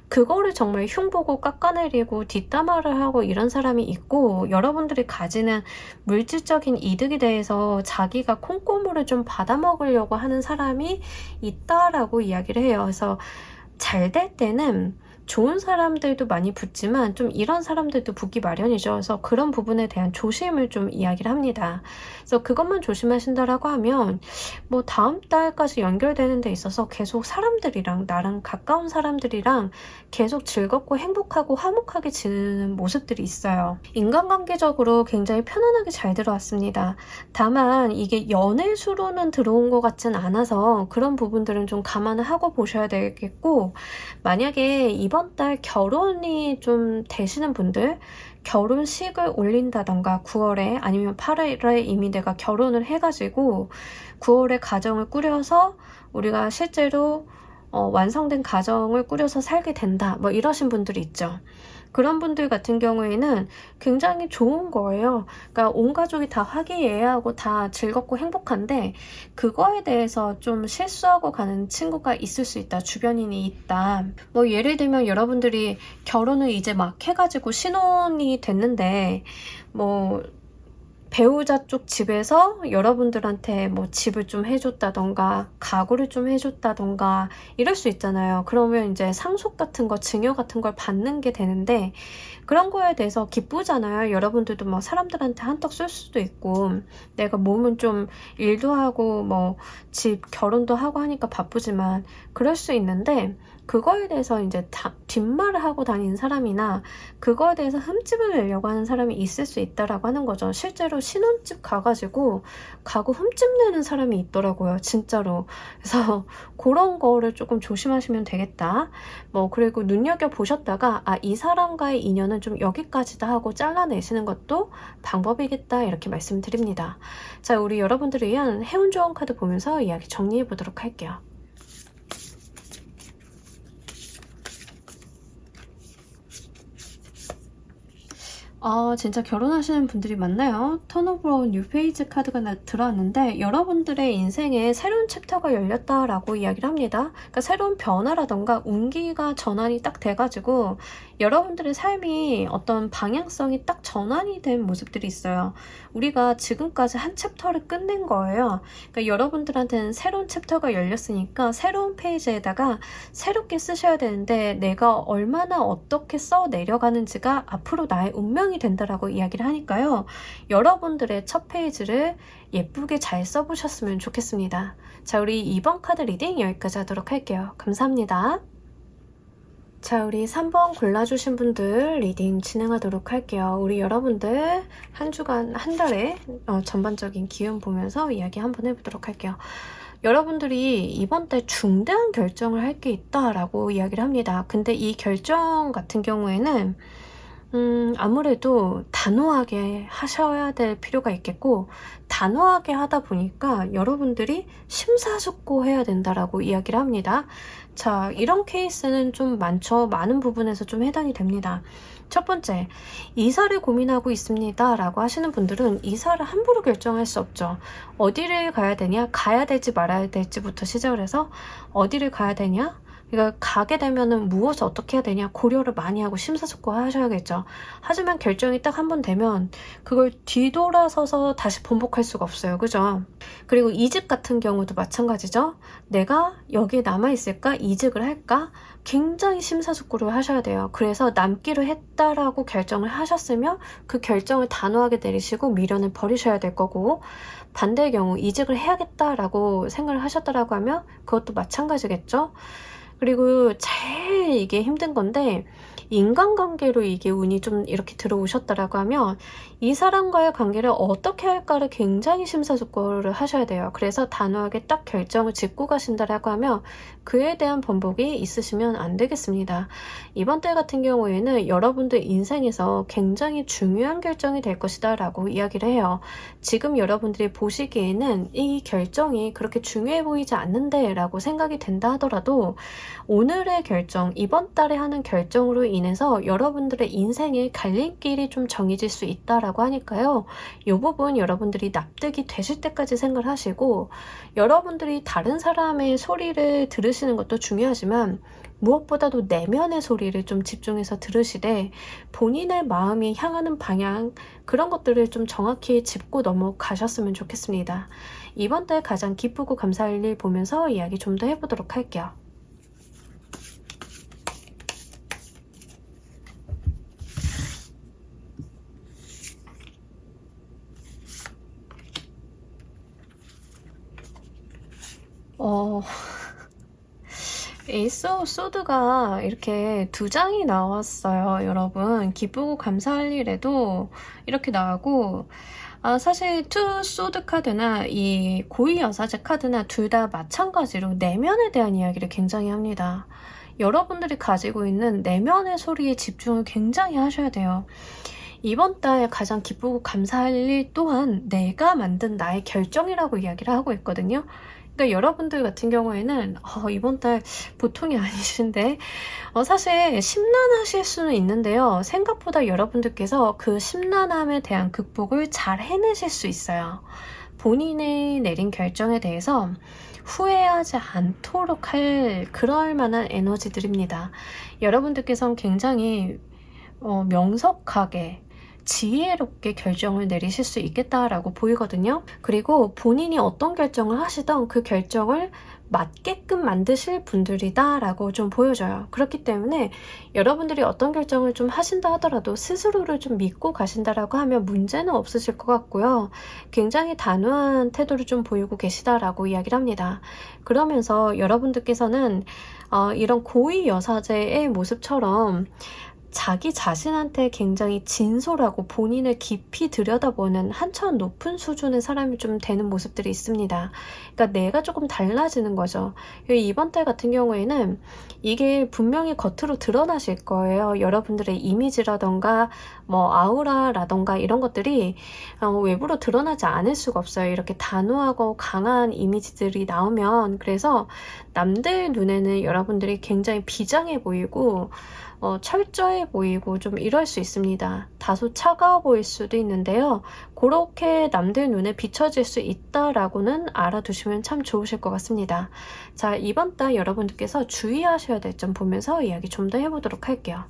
그거를 정말 흉보고 깎아내리고 뒷담화를 하고 이런 사람이 있고, 여러분들이 가지는 물질적인 이득에 대해서 자기가 콩고물을 좀 받아먹으려고 하는 사람이 있다라고 이야기를 해요. 그래서 잘 될 때는 좋은 사람들도 많이 붙지만 좀 이런 사람들도 붙기 마련이죠. 그래서 그런 부분에 대한 조심을 좀 이야기를 합니다. 그래서 그것만 조심하신다라고 하면 뭐 다음 달까지 연결되는 데 있어서 계속 사람들이랑 나랑 가까운 사람들이랑 계속 즐겁고 행복하고 화목하게 지내는 모습들이 있어요. 인간관계적으로 굉장히 편안하게 잘 들어왔습니다. 다만 이게 연애수로는 들어온 것 같진 않아서 그런 부분들은 좀 감안을 하고 보셔야 되겠고, 만약에 이번 달 결혼이 좀 되시는 분들, 결혼식을 올린다던가 9월에 아니면 8월에 이미 내가 결혼을 해가지고 9월에 가정을 꾸려서 우리가 실제로 완성된 가정을 꾸려서 살게 된다 뭐 이러신 분들이 있죠. 그런 분들 같은 경우에는 굉장히 좋은 거예요. 그러니까 온 가족이 다 화기애애하고 다 즐겁고 행복한데 그거에 대해서 좀 실수하고 가는 친구가 있을 수 있다. 주변인이 있다. 뭐 예를 들면 여러분들이 결혼을 이제 막 해가지고 신혼이 됐는데 뭐 배우자 쪽 집에서 여러분들한테 뭐 집을 좀 해줬다던가 가구를 좀 해줬다던가 이럴 수 있잖아요. 그러면 이제 상속 같은 거, 증여 같은 걸 받는 게 되는데 그런 거에 대해서 기쁘잖아요. 여러분들도 뭐 사람들한테 한턱 쏠 수도 있고 내가 몸은 좀 일도 하고 뭐 집 결혼도 하고 하니까 바쁘지만 그럴 수 있는데 그거에 대해서 이제 뒷말을 하고 다니는 사람이나 그거에 대해서 흠집을 내려고 하는 사람이 있을 수 있다라고 하는 거죠. 실제로 신혼집 가가지고 가구 흠집 내는 사람이 있더라고요. 진짜로. 그래서 그런 거를 조금 조심하시면 되겠다. 뭐 그리고 눈여겨보셨다가 아, 이 사람과의 인연은 좀 여기까지다 하고 잘라내시는 것도 방법이겠다 이렇게 말씀드립니다. 자, 우리 여러분들을 위한 해운조언 카드 보면서 이야기 정리해 보도록 할게요. 진짜 결혼하시는 분들이 많나요? 턴오버 뉴페이지 카드가 들어왔는데 여러분들의 인생에 새로운 챕터가 열렸다라고 이야기를 합니다. 그러니까 새로운 변화라던가 운기가 전환이 딱 돼가지고 여러분들의 삶이 어떤 방향성이 딱 전환이 된 모습들이 있어요. 우리가 지금까지 한 챕터를 끝낸 거예요. 그러니까 여러분들한테는 새로운 챕터가 열렸으니까 새로운 페이지에다가 새롭게 쓰셔야 되는데 내가 얼마나 어떻게 써 내려가는지가 앞으로 나의 운명이 해당이 된다라고 이야기를 하니까요. 여러분들의 첫 페이지를 예쁘게 잘 써보셨으면 좋겠습니다. 자, 우리 이번 카드 리딩 여기까지 하도록 할게요. 감사합니다. 자, 우리 3번 골라주신 분들 리딩 진행하도록 할게요. 우리 여러분들 한 주간, 한 달에 전반적인 기운 보면서 이야기 한번 해보도록 할게요. 여러분들이 이번 달 중대한 결정을 할 게 있다라고 이야기를 합니다. 근데 이 결정 같은 경우에는 아무래도 단호하게 하셔야 될 필요가 있겠고, 단호하게 하다 보니까 여러분들이 심사숙고해야 된다라고 이야기를 합니다. 자, 이런 케이스는 좀 많죠. 많은 부분에서 좀 해당이 됩니다. 첫 번째, 이사를 고민하고 있습니다 라고 하시는 분들은 이사를 함부로 결정할 수 없죠. 어디를 가야 되냐, 가야 될지 말아야 될지부터 시작을 해서 어디를 가야 되냐, 그러니까 가게 되면은 무엇을 어떻게 해야 되냐 고려를 많이 하고 심사숙고 하셔야겠죠. 하지만 결정이 딱 한 번 되면 그걸 뒤돌아서서 다시 번복할 수가 없어요. 그죠? 그리고 이직 같은 경우도 마찬가지죠. 내가 여기에 남아있을까? 이직을 할까? 굉장히 심사숙고를 하셔야 돼요. 그래서 남기로 했다라고 결정을 하셨으면 그 결정을 단호하게 내리시고 미련을 버리셔야 될 거고, 반대의 경우 이직을 해야겠다라고 생각을 하셨다라고 하면 그것도 마찬가지겠죠. 그리고 제일 이게 힘든 건데, 인간관계로 이게 운이 좀 이렇게 들어오셨다라고 하면 이 사람과의 관계를 어떻게 할까를 굉장히 심사숙고를 하셔야 돼요. 그래서 단호하게 딱 결정을 짓고 가신다라고 하면 그에 대한 번복이 있으시면 안 되겠습니다. 이번 달 같은 경우에는 여러분들 인생에서 굉장히 중요한 결정이 될 것이다 라고 이야기를 해요. 지금 여러분들이 보시기에는 이 결정이 그렇게 중요해 보이지 않는데 라고 생각이 된다 하더라도, 오늘의 결정, 이번 달에 하는 결정으로 인해서 여러분들의 인생의 갈림길이 좀 정해질 수 있다라고 하니까요. 이 부분 여러분들이 납득이 되실 때까지 생각을 하시고, 여러분들이 다른 사람의 소리를 들으시는 것도 중요하지만 무엇보다도 내면의 소리를 좀 집중해서 들으시되 본인의 마음이 향하는 방향, 그런 것들을 좀 정확히 짚고 넘어가셨으면 좋겠습니다. 이번 달 가장 기쁘고 감사할 일 보면서 이야기 좀 더 해보도록 할게요. 에이스 오브 소드가 이렇게 두 장이 나왔어요. 여러분, 기쁘고 감사할 일에도 이렇게 나오고, 사실 투 소드 카드나 이 고위 여사제 카드나 둘 다 마찬가지로 내면에 대한 이야기를 굉장히 합니다. 여러분들이 가지고 있는 내면의 소리에 집중을 굉장히 하셔야 돼요. 이번 달 가장 기쁘고 감사할 일 또한 내가 만든 나의 결정이라고 이야기를 하고 있거든요. 그러니까 여러분들 같은 경우에는 이번 달 보통이 아니신데 사실 심란하실 수는 있는데요. 생각보다 여러분들께서 그 심란함에 대한 극복을 잘 해내실 수 있어요. 본인이 내린 결정에 대해서 후회하지 않도록 할 그럴 만한 에너지들입니다. 여러분들께서는 굉장히 명석하게 지혜롭게 결정을 내리실 수 있겠다라고 보이거든요. 그리고 본인이 어떤 결정을 하시던 그 결정을 맞게끔 만드실 분들이다 라고 좀 보여져요. 그렇기 때문에 여러분들이 어떤 결정을 좀 하신다 하더라도 스스로를 좀 믿고 가신다라고 하면 문제는 없으실 것 같고요. 굉장히 단호한 태도를 좀 보이고 계시다라고 이야기를 합니다. 그러면서 여러분들께서는 이런 고위 여사제의 모습처럼 자기 자신한테 굉장히 진솔하고 본인을 깊이 들여다보는 한참 높은 수준의 사람이 좀 되는 모습들이 있습니다. 그러니까 내가 조금 달라지는 거죠. 이번 달 같은 경우에는 이게 분명히 겉으로 드러나실 거예요. 여러분들의 이미지라던가 아우라라던가 이런 것들이 외부로 드러나지 않을 수가 없어요. 이렇게 단호하고 강한 이미지들이 나오면. 그래서 남들 눈에는 여러분들이 굉장히 비장해 보이고 철저해 보이고 좀 이럴 수 있습니다. 다소 차가워 보일 수도 있는데요. 그렇게 남들 눈에 비춰질 수 있다라고는 알아두시면 참 좋으실 것 같습니다. 자, 이번 달 여러분들께서 주의하셔야 될 점 보면서 이야기 좀 더 해보도록 할게요.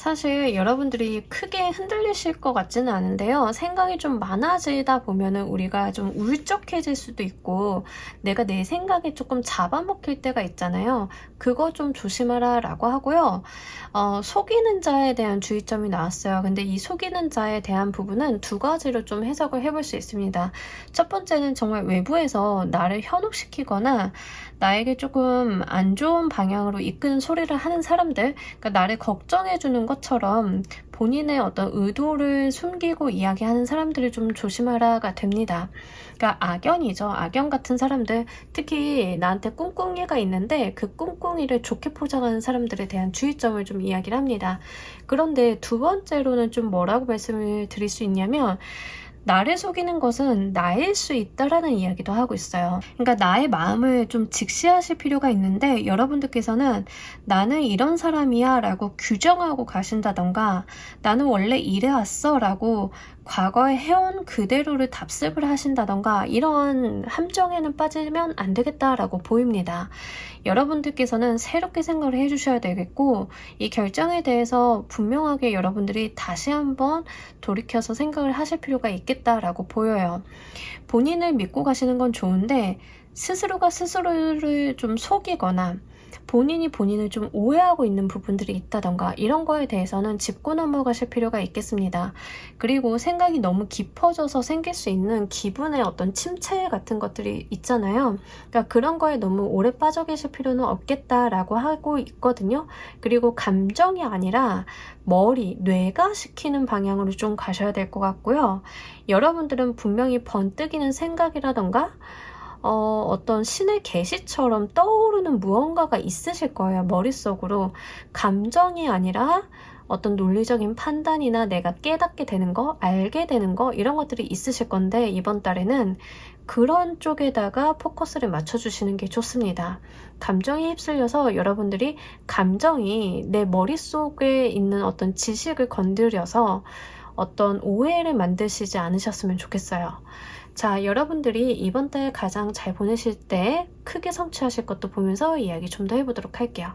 사실 여러분들이 크게 흔들리실 것 같지는 않은데요. 생각이 좀 많아지다 보면은 우리가 좀 울적해질 수도 있고 내가 내 생각에 조금 잡아먹힐 때가 있잖아요. 그거 좀 조심하라 라고 하고요. 속이는 자에 대한 주의점이 나왔어요. 근데 이 속이는 자에 대한 부분은 두 가지로 좀 해석을 해볼 수 있습니다. 첫 번째는 정말 외부에서 나를 현혹시키거나 나에게 조금 안 좋은 방향으로 이끄는 소리를 하는 사람들, 그러니까 나를 걱정해주는 것처럼 본인의 어떤 의도를 숨기고 이야기하는 사람들을 좀 조심하라가 됩니다. 그러니까 악연이죠. 악연 같은 사람들, 특히 나한테 꿍꿍이가 있는데 그 꿍꿍이를 좋게 포장하는 사람들에 대한 주의점을 좀 이야기를 합니다. 그런데 두 번째로는 좀 뭐라고 말씀을 드릴 수 있냐면, 나를 속이는 것은 나일 수 있다라는 이야기도 하고 있어요. 그러니까 나의 마음을 좀 직시하실 필요가 있는데, 여러분들께서는 나는 이런 사람이야 라고 규정하고 가신다던가, 나는 원래 이래왔어 라고 과거에 해온 그대로를 답습을 하신다던가, 이런 함정에는 빠지면 안 되겠다라고 보입니다. 여러분들께서는 새롭게 생각을 해주셔야 되겠고, 이 결정에 대해서 분명하게 여러분들이 다시 한번 돌이켜서 생각을 하실 필요가 있겠다라고 보여요. 본인을 믿고 가시는 건 좋은데 스스로가 스스로를 좀 속이거나 본인이 본인을 좀 오해하고 있는 부분들이 있다던가 이런 거에 대해서는 짚고 넘어가실 필요가 있겠습니다. 그리고 생각이 너무 깊어져서 생길 수 있는 기분의 어떤 침체 같은 것들이 있잖아요. 그러니까 그런 거에 너무 오래 빠져 계실 필요는 없겠다라고 하고 있거든요. 그리고 감정이 아니라 머리, 뇌가 시키는 방향으로 좀 가셔야 될 것 같고요. 여러분들은 분명히 번뜩이는 생각이라던가 어떤 신의 계시처럼 떠오르는 무언가가 있으실 거예요. 머릿속으로. 감정이 아니라 어떤 논리적인 판단이나 내가 깨닫게 되는 거, 알게 되는 거, 이런 것들이 있으실 건데, 이번 달에는 그런 쪽에다가 포커스를 맞춰주시는 게 좋습니다. 감정에 휩쓸려서 여러분들이 감정이 내 머릿속에 있는 어떤 지식을 건드려서 어떤 오해를 만드시지 않으셨으면 좋겠어요. 자, 여러분들이 이번 달 가장 잘 보내실 때 크게 성취하실 것도 보면서 이야기 좀 더 해보도록 할게요.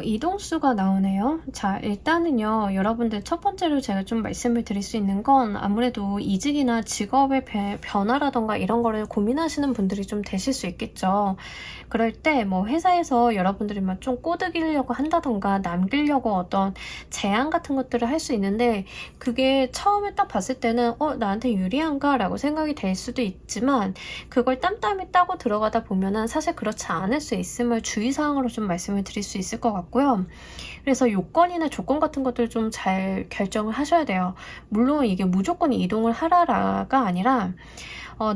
이동수가 나오네요. 자, 일단은요, 여러분들 첫 번째로 제가 좀 말씀을 드릴 수 있는 건 아무래도 이직이나 직업의 변화라던가 이런 거를 고민하시는 분들이 좀 되실 수 있겠죠. 그럴 때 뭐 회사에서 여러분들이 막 좀 꼬드기려고 한다던가 남기려고 어떤 제안 같은 것들을 할 수 있는데, 그게 처음에 딱 봤을 때는 나한테 유리한가? 라고 생각이 될 수도 있지만, 그걸 땀땀이 따고 들어가다 보면은 사실 그렇지 않을 수 있음을 주의사항으로 좀 말씀을 드릴 수 있을 것 같고요. 그래서 요건이나 조건 같은 것들을 좀 잘 결정을 하셔야 돼요. 물론 이게 무조건 이동을 하라가 아니라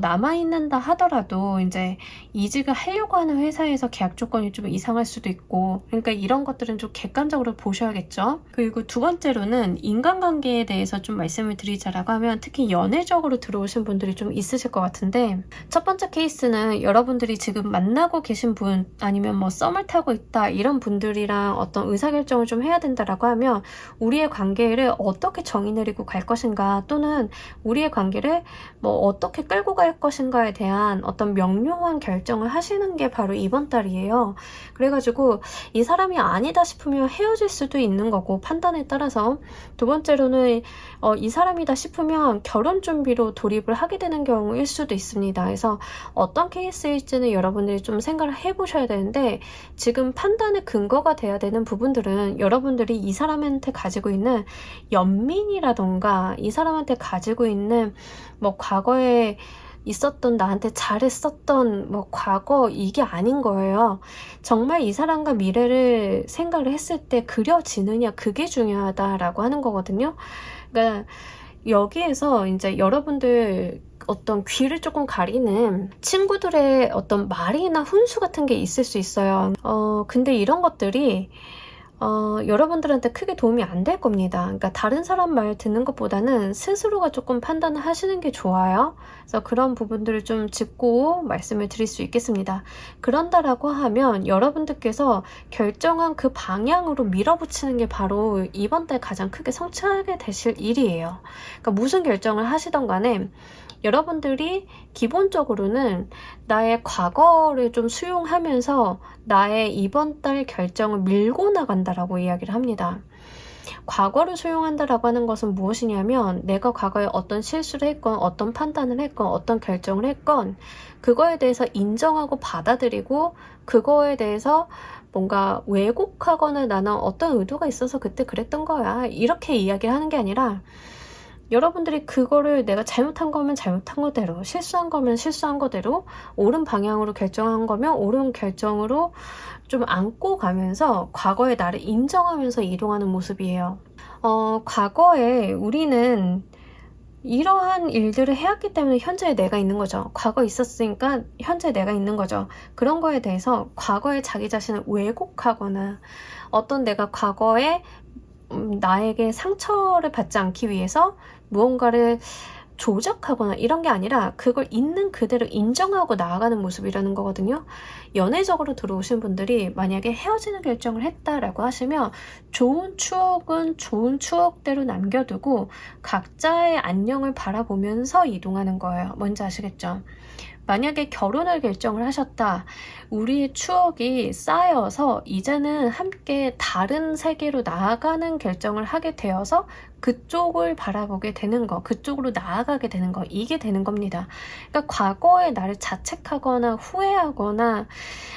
남아있는다 하더라도 이제 이직을 하려고 하는 회사에서 계약 조건이 좀 이상할 수도 있고, 그러니까 이런 것들은 좀 객관적으로 보셔야겠죠. 그리고 두 번째로는 인간관계에 대해서 좀 말씀을 드리자라고 하면, 특히 연애적으로 들어오신 분들이 좀 있으실 것 같은데, 첫 번째 케이스는 여러분들이 지금 만나고 계신 분, 아니면 뭐 썸을 타고 있다 이런 분들이랑 어떤 의사결정을 좀 해야 된다라고 하면, 우리의 관계를 어떻게 정의 내리고 갈 것인가, 또는 우리의 관계를 뭐 어떻게 끌고 갈 것인가에 대한 어떤 명료한 결정을 하시는 게 바로 이번 달이에요. 그래가지고 이 사람이 아니다 싶으면 헤어질 수도 있는 거고, 판단에 따라서. 두 번째로는 이 사람이다 싶으면 결혼 준비로 돌입을 하게 되는 경우일 수도 있습니다. 그래서 어떤 케이스일지는 여러분들이 좀 생각을 해보셔야 되는데, 지금 판단의 근거가 돼야 되는 부분들은 여러분들이 이 사람한테 가지고 있는 연민이라던가 이 사람한테 가지고 있는 뭐 과거에 있었던, 나한테 잘했었던 뭐 과거, 이게 아닌 거예요. 정말 이 사람과 미래를 생각을 했을 때 그려지느냐, 그게 중요하다라고 하는 거거든요. 그러니까 여기에서 이제 여러분들 어떤 귀를 조금 가리는 친구들의 어떤 말이나 훈수 같은 게 있을 수 있어요. 근데 이런 것들이 여러분들한테 크게 도움이 안 될 겁니다. 그러니까 다른 사람 말 듣는 것보다는 스스로가 조금 판단을 하시는 게 좋아요. 그래서 그런 부분들을 좀 짚고 말씀을 드릴 수 있겠습니다. 그런다라고 하면 여러분들께서 결정한 그 방향으로 밀어붙이는 게 바로 이번 달 가장 크게 성취하게 되실 일이에요. 그러니까 무슨 결정을 하시던 간에 여러분들이 기본적으로는 나의 과거를 좀 수용하면서 나의 이번 달 결정을 밀고 나간다라고 이야기를 합니다. 과거를 수용한다라고 하는 것은 무엇이냐면 내가 과거에 어떤 실수를 했건 어떤 판단을 했건 어떤 결정을 했건 그거에 대해서 인정하고 받아들이고 그거에 대해서 뭔가 왜곡하거나 나는 어떤 의도가 있어서 그때 그랬던 거야 이렇게 이야기를 하는 게 아니라 여러분들이 그거를 내가 잘못한 거면 잘못한 거대로, 실수한 거면 실수한 거대로, 옳은 방향으로 결정한 거면 옳은 결정으로 좀 안고 가면서 과거의 나를 인정하면서 이동하는 모습이에요. 과거에 우리는 이러한 일들을 해왔기 때문에 현재의 내가 있는 거죠. 과거 있었으니까 현재 내가 있는 거죠. 그런 거에 대해서 과거의 자기 자신을 왜곡하거나 어떤 내가 과거에 나에게 상처를 받지 않기 위해서 무언가를 조작하거나 이런 게 아니라 그걸 있는 그대로 인정하고 나아가는 모습이라는 거거든요. 연애적으로 들어오신 분들이 만약에 헤어지는 결정을 했다라고 하시면 좋은 추억은 좋은 추억대로 남겨두고 각자의 안녕을 바라보면서 이동하는 거예요. 뭔지 아시겠죠? 만약에 결혼을 결정을 하셨다. 우리의 추억이 쌓여서 이제는 함께 다른 세계로 나아가는 결정을 하게 되어서 그쪽을 바라보게 되는 거, 그쪽으로 나아가게 되는 거, 이게 되는 겁니다. 그러니까 과거에 나를 자책하거나 후회하거나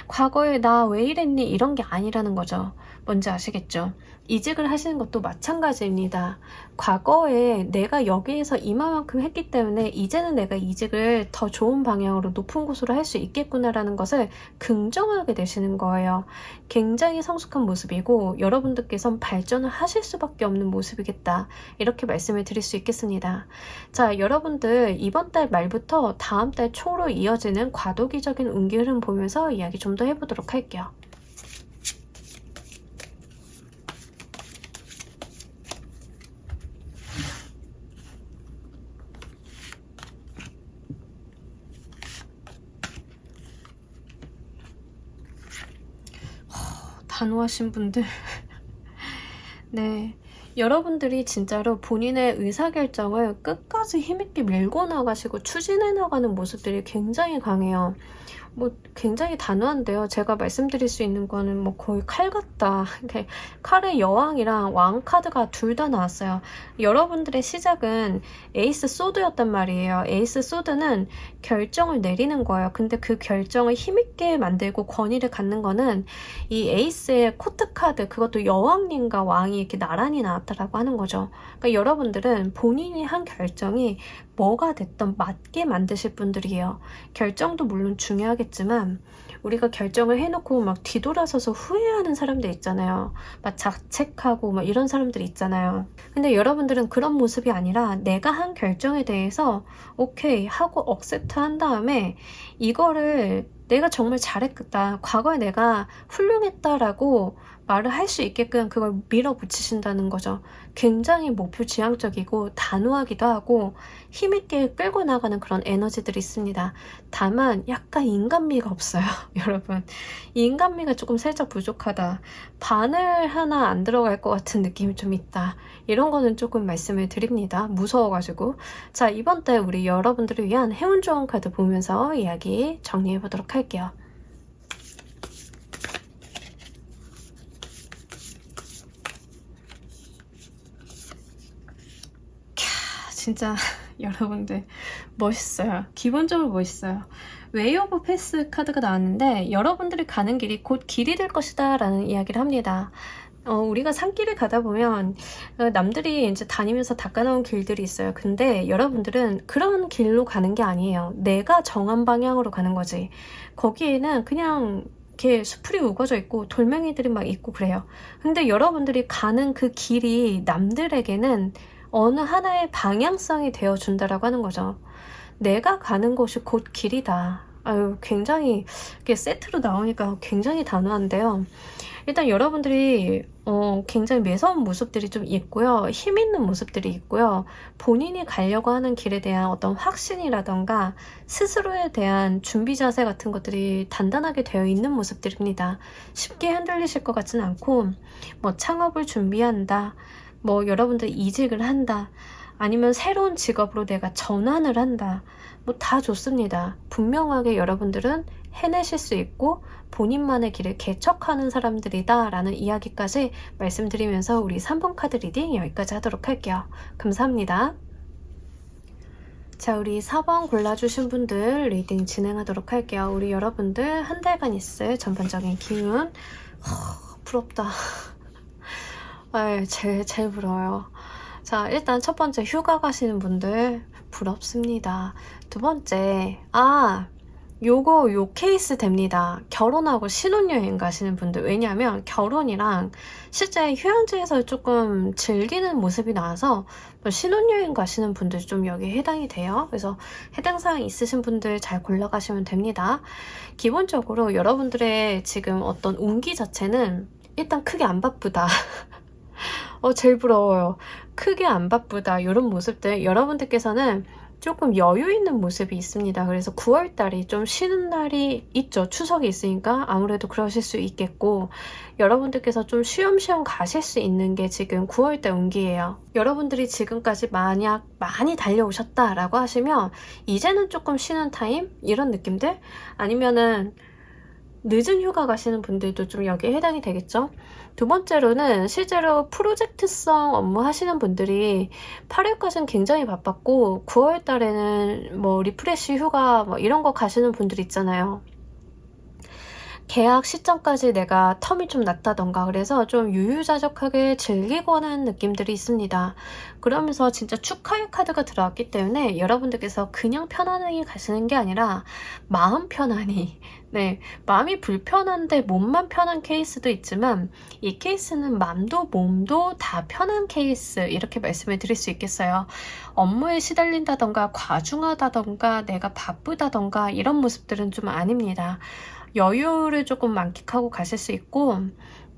과거에 나 왜 이랬니 이런 게 아니라는 거죠. 뭔지 아시겠죠? 이직을 하시는 것도 마찬가지입니다. 과거에 내가 여기에서 이만큼 했기 때문에 이제는 내가 이직을 더 좋은 방향으로 높은 곳으로 할 수 있겠구나라는 것을 긍정하게 되시는 거예요. 굉장히 성숙한 모습이고 여러분들께서는 발전을 하실 수밖에 없는 모습이겠다. 이렇게 말씀을 드릴 수 있겠습니다. 자, 여러분들 이번 달 말부터 다음 달 초로 이어지는 과도기적인 운기 흐름 보면서 이야기 좀 더 해보도록 할게요. 단호하신 분들 네, 여러분들이 진짜로 본인의 의사결정을 끝까지 힘있게 밀고 나가시고 추진해 나가는 모습들이 굉장히 강해요. 뭐 굉장히 단호한데요. 제가 말씀드릴 수 있는 거는 뭐 거의 칼 같다. 칼의 여왕이랑 왕 카드가 둘 다 나왔어요. 여러분들의 시작은 에이스 소드였단 말이에요. 에이스 소드는 결정을 내리는 거예요. 근데 그 결정을 힘있게 만들고 권위를 갖는 거는 이 에이스의 코트 카드, 그것도 여왕님과 왕이 이렇게 나란히 나왔다라고 하는 거죠. 그러니까 여러분들은 본인이 한 결정이 뭐가 됐던 맞게 만드실 분들이에요. 결정도 물론 중요하겠지만 우리가 결정을 해놓고 막 뒤돌아서서 후회하는 사람들 있잖아요. 막 자책하고 막 이런 사람들 있잖아요. 근데 여러분들은 그런 모습이 아니라 내가 한 결정에 대해서 오케이 하고 억셉트 한 다음에 이거를 내가 정말 잘했다. 과거에 내가 훌륭했다라고 말을 할 수 있게끔 그걸 밀어붙이신다는 거죠. 굉장히 목표 지향적이고 단호하기도 하고 힘있게 끌고 나가는 그런 에너지들이 있습니다. 다만 약간 인간미가 없어요. 여러분, 인간미가 조금 살짝 부족하다. 바늘 하나 안 들어갈 것 같은 느낌이 좀 있다. 이런 거는 조금 말씀을 드립니다. 무서워가지고. 자, 이번 달 우리 여러분들을 위한 해운 조언 카드 보면서 이야기 정리해 보도록 할게요. 진짜 여러분들 멋있어요. 기본적으로 멋있어요. 웨이 오브 패스 카드가 나왔는데 여러분들이 가는 길이 곧 길이 될 것이다 라는 이야기를 합니다. 우리가 산길을 가다 보면 남들이 이제 다니면서 닦아놓은 길들이 있어요. 근데 여러분들은 그런 길로 가는 게 아니에요. 내가 정한 방향으로 가는 거지. 거기에는 그냥 이렇게 수풀이 우거져 있고 돌멩이들이 막 있고 그래요. 근데 여러분들이 가는 그 길이 남들에게는 어느 하나의 방향성이 되어준다라고 하는 거죠. 내가 가는 곳이 곧 길이다. 아유, 굉장히 이게 세트로 나오니까 굉장히 단호한데요. 일단 여러분들이 굉장히 매서운 모습들이 좀 있고요. 힘 있는 모습들이 있고요. 본인이 가려고 하는 길에 대한 어떤 확신이라던가 스스로에 대한 준비 자세 같은 것들이 단단하게 되어 있는 모습들입니다. 쉽게 흔들리실 것 같지는 않고 뭐 창업을 준비한다. 뭐 여러분들 이직을 한다. 아니면 새로운 직업으로 내가 전환을 한다. 뭐 다 좋습니다. 분명하게 여러분들은 해내실 수 있고 본인만의 길을 개척하는 사람들이다 라는 이야기까지 말씀드리면서 우리 3번 카드 리딩 여기까지 하도록 할게요. 감사합니다. 자, 우리 4번 골라주신 분들 리딩 진행하도록 할게요. 우리 여러분들 한 달간 있을 전반적인 기운. 부럽다. 제일 부러워요. 자, 일단 첫 번째 휴가 가시는 분들 부럽습니다. 두 번째, 요 케이스 됩니다. 결혼하고 신혼여행 가시는 분들. 왜냐하면 결혼이랑 실제 휴양지에서 조금 즐기는 모습이 나와서 신혼여행 가시는 분들 좀 여기에 해당이 돼요. 그래서 해당 사항 있으신 분들 잘 골라가시면 됩니다. 기본적으로 여러분들의 지금 어떤 운기 자체는 일단 크게 안 바쁘다. 제일 부러워요. 크게 안 바쁘다. 이런 모습들 여러분들께서는 조금 여유 있는 모습이 있습니다. 그래서 9월달이 좀 쉬는 날이 있죠. 추석이 있으니까 아무래도 그러실 수 있겠고 여러분들께서 좀 쉬엄쉬엄 가실 수 있는 게 지금 9월달 운기예요. 여러분들이 지금까지 만약 많이 달려오셨다라고 하시면 이제는 조금 쉬는 타임? 이런 느낌들? 아니면은 늦은 휴가 가시는 분들도 좀 여기에 해당이 되겠죠. 두 번째로는 실제로 프로젝트성 업무 하시는 분들이 8월까지는 굉장히 바빴고 9월 달에는 뭐 리프레시 휴가 뭐 이런 거 가시는 분들 있잖아요. 계약 시점까지 내가 텀이 좀 낮다던가 그래서 좀 유유자적하게 즐기고 하는 느낌들이 있습니다. 그러면서 진짜 축하의 카드가 들어왔기 때문에 여러분들께서 그냥 편안하게 가시는 게 아니라 마음 편안히 마음이 불편한데 몸만 편한 케이스도 있지만 이 케이스는 마음도 몸도 다 편한 케이스 이렇게 말씀을 드릴 수 있겠어요. 업무에 시달린다던가 과중하다던가 내가 바쁘다던가 이런 모습들은 좀 아닙니다. 여유를 조금 만끽하고 가실 수 있고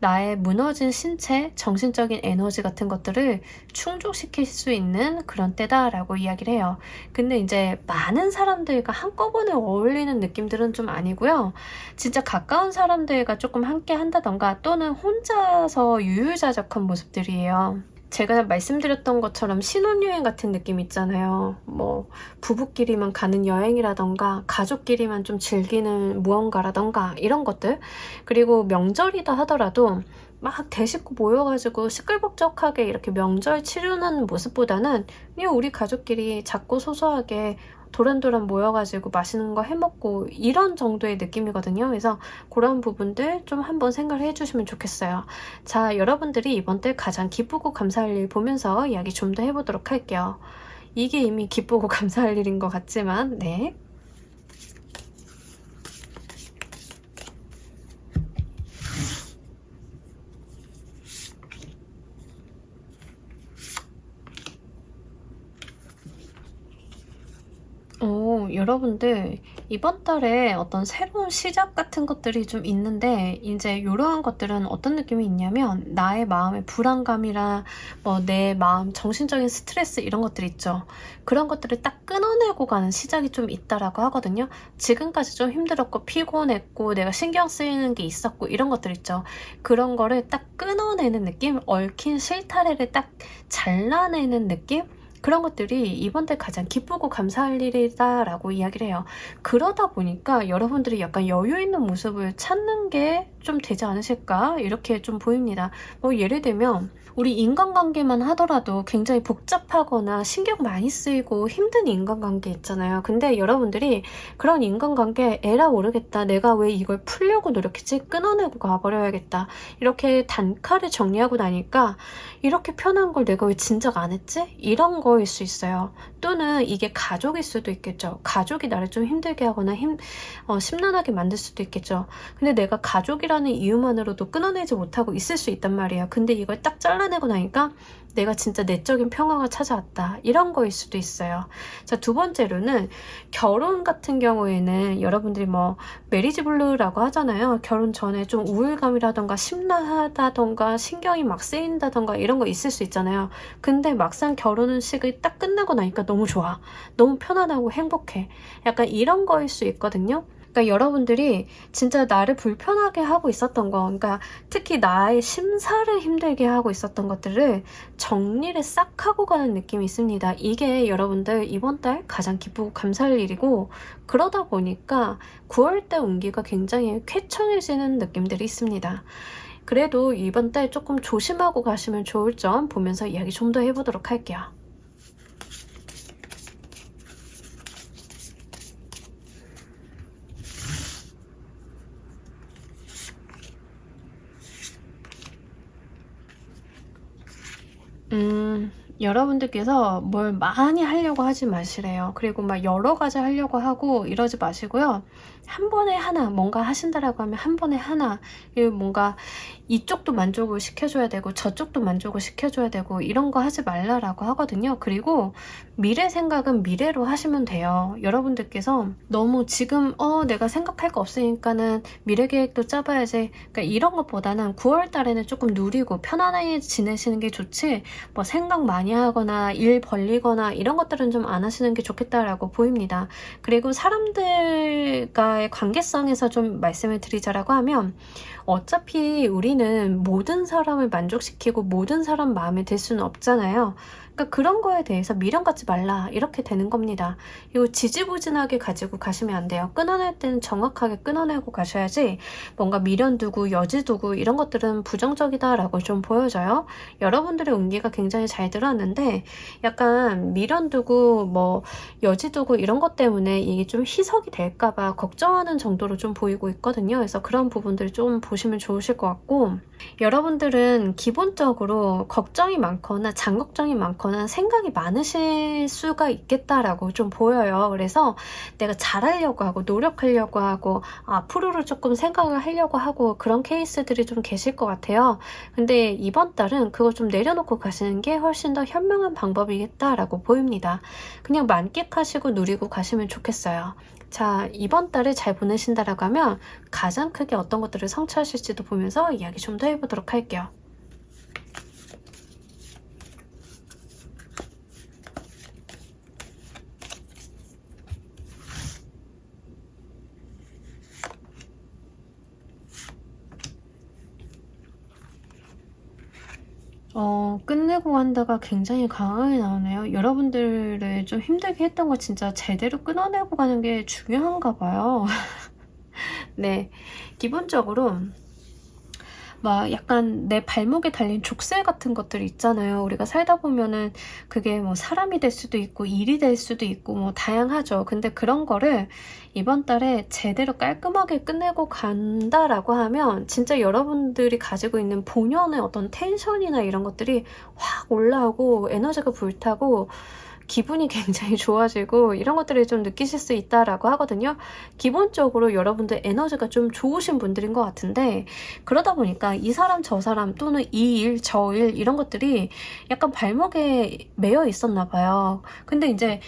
나의 무너진 신체, 정신적인 에너지 같은 것들을 충족시킬 수 있는 그런 때다라고 이야기를 해요. 근데 이제 많은 사람들과 한꺼번에 어울리는 느낌들은 좀 아니고요. 진짜 가까운 사람들과 조금 함께 한다던가 또는 혼자서 유유자적한 모습들이에요. 제가 말씀드렸던 것처럼 신혼여행 같은 느낌 있잖아요. 뭐 부부끼리만 가는 여행이라던가 가족끼리만 좀 즐기는 무언가라던가 이런 것들. 그리고 명절이다 하더라도 막 대식구 모여가지고 시끌벅적하게 이렇게 명절 치르는 모습보다는 그냥 우리 가족끼리 작고 소소하게 도란도란 모여가지고 맛있는 거 해먹고 이런 정도의 느낌이거든요. 그래서 그런 부분들 좀 한번 생각을 해주시면 좋겠어요. 자, 여러분들이 이번 달 가장 기쁘고 감사할 일 보면서 이야기 좀 더 해보도록 할게요. 이게 이미 기쁘고 감사할 일인 것 같지만 네. 여러분들 이번 달에 어떤 새로운 시작 같은 것들이 좀 있는데 이제 이러한 것들은 어떤 느낌이 있냐면 나의 마음의 불안감이라 뭐 내 마음 정신적인 스트레스 이런 것들 있죠. 그런 것들을 딱 끊어내고 가는 시작이 좀 있다라고 하거든요. 지금까지 좀 힘들었고 피곤했고 내가 신경 쓰이는 게 있었고 이런 것들 있죠. 그런 거를 딱 끊어내는 느낌, 얽힌 실타래를 딱 잘라내는 느낌? 그런 것들이 이번 달 가장 기쁘고 감사할 일이다 라고 이야기를 해요. 그러다 보니까 여러분들이 약간 여유 있는 모습을 찾는 게 좀 되지 않으실까 이렇게 좀 보입니다. 뭐 예를 들면 우리 인간관계만 하더라도 굉장히 복잡하거나 신경 많이 쓰이고 힘든 인간관계 있잖아요. 근데 여러분들이 그런 인간관계 에라 모르겠다. 내가 왜 이걸 풀려고 노력했지? 끊어내고 가버려야겠다. 이렇게 단칼에 정리하고 나니까 이렇게 편한 걸 내가 왜 진작 안 했지? 이런 거일 수 있어요. 또는 이게 가족일 수도 있겠죠. 가족이 나를 좀 힘들게 하거나 심란하게 만들 수도 있겠죠. 근데 내가 가족이라는 이유만으로도 끊어내지 못하고 있을 수 있단 말이에요. 근데 이걸 딱 잘라내고 나니까 내가 진짜 내적인 평화가 찾아왔다, 이런 거일 수도 있어요. 자, 두 번째로는 결혼 같은 경우에는 여러분들이 뭐 메리지 블루라고 하잖아요. 결혼 전에 좀 우울감이라던가 심란하다던가 신경이 막 쓰인다던가 이런 거 있을 수 있잖아요. 근데 막상 결혼식이 딱 끝나고 나니까 너무 좋아, 너무 편안하고 행복해, 약간 이런 거일 수 있거든요. 그러니까 여러분들이 진짜 나를 불편하게 하고 있었던 거, 그러니까 특히 나의 심사를 힘들게 하고 있었던 것들을 정리를 싹 하고 가는 느낌이 있습니다. 이게 여러분들 이번 달 가장 기쁘고 감사할 일이고, 그러다 보니까 9월달 운기가 굉장히 쾌청해지는 느낌들이 있습니다. 그래도 이번 달 조금 조심하고 가시면 좋을 점 보면서 이야기 좀 더 해보도록 할게요. 여러분들께서 뭘 많이 하려고 하지 마시래요. 그리고 막 여러 가지 하려고 하고 이러지 마시고요. 한 번에 하나 뭔가 하신다라고 하면 한 번에 하나, 그리고 뭔가 이쪽도 만족을 시켜줘야 되고 저쪽도 만족을 시켜줘야 되고 이런 거 하지 말라라고 하거든요. 그리고 미래 생각은 미래로 하시면 돼요. 여러분들께서 너무 지금 내가 생각할 거 없으니까는 미래 계획도 짜봐야지, 그러니까 이런 것보다는 9월 달에는 조금 누리고 편안하게 지내시는 게 좋지, 뭐 생각 많이 하거나 일 벌리거나 이런 것들은 좀 안 하시는 게 좋겠다라고 보입니다. 그리고 사람들과의 관계성에서 좀 말씀을 드리자라고 하면, 어차피 우리는 모든 사람을 만족시키고 모든 사람 마음에 들 수는 없잖아요. 그러니까 그런 거에 대해서 미련 갖지 말라, 이렇게 되는 겁니다. 이거 지지부진하게 가지고 가시면 안 돼요. 끊어낼 때는 정확하게 끊어내고 가셔야지, 뭔가 미련 두고 여지 두고 이런 것들은 부정적이다라고 좀 보여져요. 여러분들의 운기가 굉장히 잘 들어왔는데 약간 미련 두고 뭐 여지 두고 이런 것 때문에 이게 좀 희석이 될까봐 걱정하는 정도로 좀 보이고 있거든요. 그래서 그런 부분들을 좀 보시면 좋으실 것 같고, 여러분들은 기본적으로 걱정이 많거나 장걱정이 많거나 생각이 많으실 수가 있겠다라고 좀 보여요. 그래서 내가 잘하려고 하고 노력하려고 하고 앞으로를 조금 생각을 하려고 하고 그런 케이스들이 좀 계실 것 같아요. 근데 이번 달은 그거 좀 내려놓고 가시는 게 훨씬 더 현명한 방법이겠다라고 보입니다. 그냥 만끽하시고 누리고 가시면 좋겠어요. 자, 이번 달을 잘 보내신다라고 하면 가장 크게 어떤 것들을 성취하실지도 보면서 이야기 좀 더 해보도록 할게요. 끝내고 간다가 굉장히 강하게 나오네요. 여러분들을 좀 힘들게 했던 거 진짜 제대로 끊어내고 가는 게 중요한가 봐요. 네, 기본적으로 막 약간 내 발목에 달린 족쇄 같은 것들 있잖아요. 우리가 살다 보면은 그게 뭐 사람이 될 수도 있고 일이 될 수도 있고 뭐 다양하죠. 근데 그런 거를 이번 달에 제대로 깔끔하게 끝내고 간다라고 하면 진짜 여러분들이 가지고 있는 본연의 어떤 텐션이나 이런 것들이 확 올라오고 에너지가 불타고 기분이 굉장히 좋아지고 이런 것들을 좀 느끼실 수 있다라고 하거든요. 기본적으로 여러분들 에너지가 좀 좋으신 분들인 것 같은데, 그러다 보니까 이 사람 저 사람 또는 이 일 저 일 이런 것들이 약간 발목에 매여 있었나 봐요. 근데 이제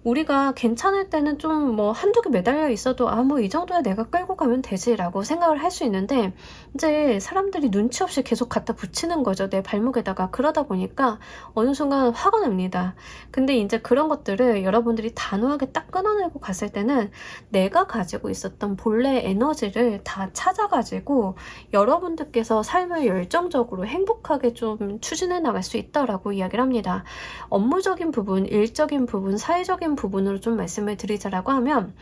우리가 괜찮을 때는 좀 뭐 한두 개 매달려 있어도 뭐 이 정도야 내가 끌고 가면 되지 라고 생각을 할 수 있는데, 이제 사람들이 눈치 없이 계속 갖다 붙이는 거죠, 내 발목에다가. 그러다 보니까 어느 순간 화가 납니다. 근데 이제 그런 것들을 여러분들이 단호하게 딱 끊어내고 갔을 때는 내가 가지고 있었던 본래 에너지를 다 찾아가지고 여러분들께서 삶을 열정적으로 행복하게 좀 추진해 나갈 수 있다라고 이야기를 합니다. 업무적인 부분, 일적인 부분, 사회적인 부분으로 좀 말씀을 드리자라고 하면,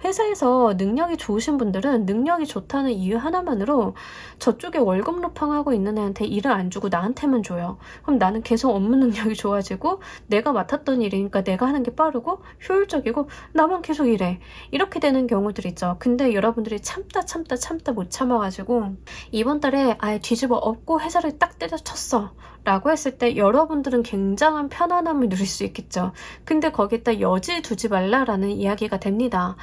회사에서 능력이 좋으신 분들은 능력이 좋다는 이유 하나만으로 저쪽에 월급 루팡하고 있는 애한테 일을 안 주고 나한테만 줘요. 그럼 나는 계속 업무 능력이 좋아지고 내가 맡았던 일이니까 내가 하는 게 빠르고 효율적이고 나만 계속 일해. 이렇게 되는 경우들 있죠. 근데 여러분들이 참다 못 참아가지고 이번 달에 아예 뒤집어 엎고 회사를 딱 때려쳤어 라고 했을 때 여러분들은 굉장한 편안함을 누릴 수 있겠죠. 근데 거기다 여지 두지 말라라는 이야기가 됩니다.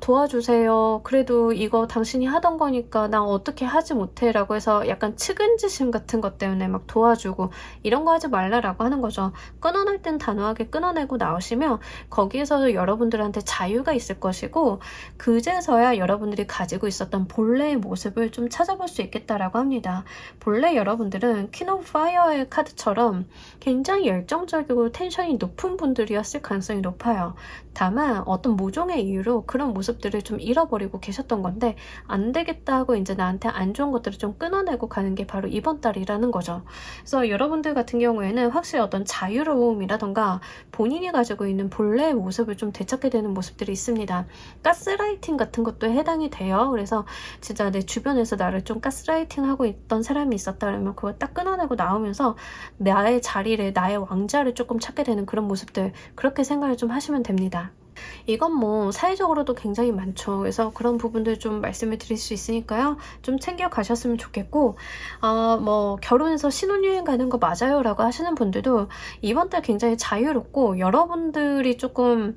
도와주세요. 그래도 이거 당신이 하던 거니까 나 어떻게 하지 못해 라고 해서 약간 측은지심 같은 것 때문에 막 도와주고 이런 거 하지 말라라고 하는 거죠. 끊어낼 땐 단호하게 끊어내고 나오시면 거기에서 여러분들한테 자유가 있을 것이고 그제서야 여러분들이 가지고 있었던 본래의 모습을 좀 찾아볼 수 있겠다라고 합니다. 본래 여러분들은 퀸 오브 파이어의 카드처럼 굉장히 열정적이고 텐션이 높은 분들이었을 가능성이 높아요. 다만 어떤 모종의 이유로 그런 모습들을 좀 잃어버리고 계셨던 건데 안 되겠다 하고 이제 나한테 안 좋은 것들을 좀 끊어내고 가는 게 바로 이번 달이라는 거죠. 그래서 여러분들 같은 경우에는 확실히 어떤 자유로움이라던가 본인이 가지고 있는 본래의 모습을 좀 되찾게 되는 모습들이 있습니다. 가스라이팅 같은 것도 해당이 돼요. 그래서 진짜 내 주변에서 나를 좀 가스라이팅 하고 있던 사람이 있었다 그러면 그걸 딱 끊어내고 나오면서 나의 자리를, 나의 왕자를 조금 찾게 되는 그런 모습들, 그렇게 생각을 좀 하시면 됩니다. 이건 뭐 사회적으로도 굉장히 많죠. 그래서 그런 부분들 좀 말씀을 드릴 수 있으니까요. 좀 챙겨 가셨으면 좋겠고, 뭐 결혼해서 신혼여행 가는 거 맞아요 라고 하시는 분들도 이번 달 굉장히 자유롭고 여러분들이 조금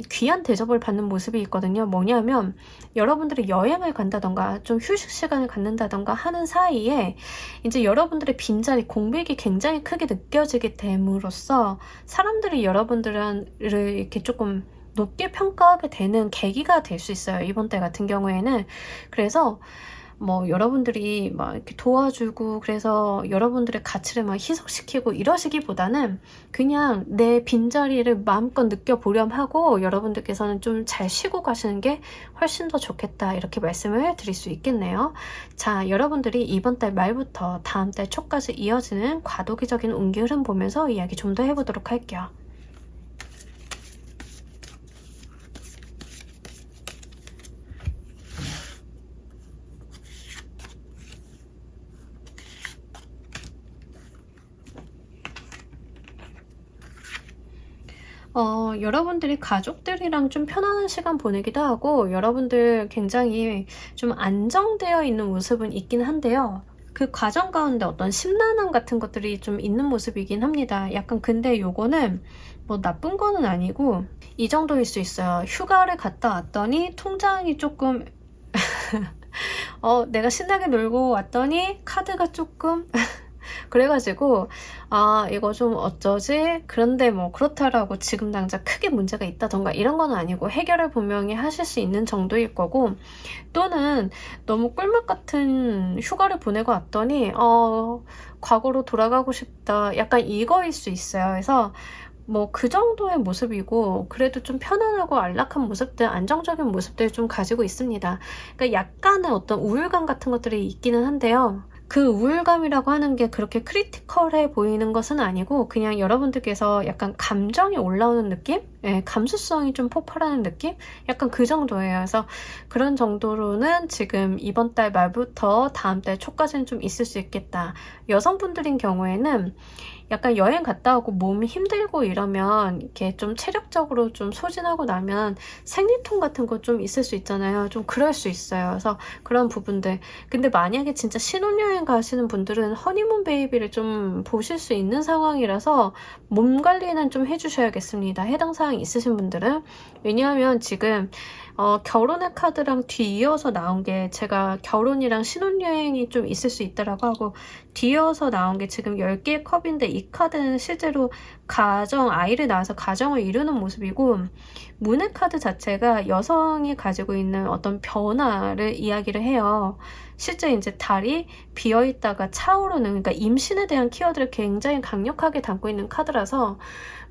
귀한 대접을 받는 모습이 있거든요. 뭐냐면 여러분들이 여행을 간다던가 좀 휴식 시간을 갖는다던가 하는 사이에 이제 여러분들의 빈자리, 공백이 굉장히 크게 느껴지게 됨으로써 사람들이 여러분들을 이렇게 조금 높게 평가하게 되는 계기가 될 수 있어요. 이번 달 같은 경우에는. 그래서 뭐 여러분들이 막 이렇게 도와주고 그래서 여러분들의 가치를 막 희석시키고 이러시기보다는 그냥 내 빈자리를 마음껏 느껴보렴 하고 여러분들께서는 좀 잘 쉬고 가시는 게 훨씬 더 좋겠다, 이렇게 말씀을 드릴 수 있겠네요. 자, 여러분들이 이번 달 말부터 다음 달 초까지 이어지는 과도기적인 운기 흐름 보면서 이야기 좀 더 해보도록 할게요. 여러분들이 가족들이랑 좀 편안한 시간 보내기도 하고 여러분들 굉장히 좀 안정되어 있는 모습은 있긴 한데요. 그 과정 가운데 어떤 심란함 같은 것들이 좀 있는 모습이긴 합니다. 약간 근데 요거는 뭐 나쁜 거는 아니고 이 정도일 수 있어요. 휴가를 갔다 왔더니 통장이 조금 내가 신나게 놀고 왔더니 카드가 조금 그래가지고 이거 좀 어쩌지? 그런데 뭐 그렇다라고 지금 당장 크게 문제가 있다던가 이런 건 아니고 해결을 분명히 하실 수 있는 정도일 거고, 또는 너무 꿀맛 같은 휴가를 보내고 왔더니 과거로 돌아가고 싶다, 약간 이거일 수 있어요. 그래서 뭐 그 정도의 모습이고 그래도 좀 편안하고 안락한 모습들, 안정적인 모습들 좀 가지고 있습니다. 그러니까 약간의 어떤 우울감 같은 것들이 있기는 한데요. 그 우울감이라고 하는 게 그렇게 크리티컬해 보이는 것은 아니고 그냥 여러분들께서 약간 감정이 올라오는 느낌? 예, 감수성이 좀 폭발하는 느낌? 약간 그 정도예요. 그래서 그런 정도로는 지금 이번 달 말부터 다음 달 초까지는 좀 있을 수 있겠다. 여성분들인 경우에는 약간 여행 갔다 오고 몸이 힘들고 이러면 이렇게 좀 체력적으로 좀 소진하고 나면 생리통 같은 거 좀 있을 수 있잖아요. 좀 그럴 수 있어요. 그래서 그런 부분들. 근데 만약에 진짜 신혼여행 가시는 분들은 허니문 베이비를 좀 보실 수 있는 상황이라서 몸 관리는 좀 해주셔야겠습니다. 해당 사항이 있으신 분들은. 왜냐하면 지금 결혼의 카드랑 뒤이어서 나온 게, 제가 결혼이랑 신혼여행이 좀 있을 수 있다라고 하고 뒤이어서 나온 게 지금 10개의 컵인데 이 카드는 실제로 아이를 낳아서 가정을 이루는 모습이고, 문의 카드 자체가 여성이 가지고 있는 어떤 변화를 이야기를 해요. 실제 이제 달이 비어있다가 차오르는, 그러니까 임신에 대한 키워드를 굉장히 강력하게 담고 있는 카드라서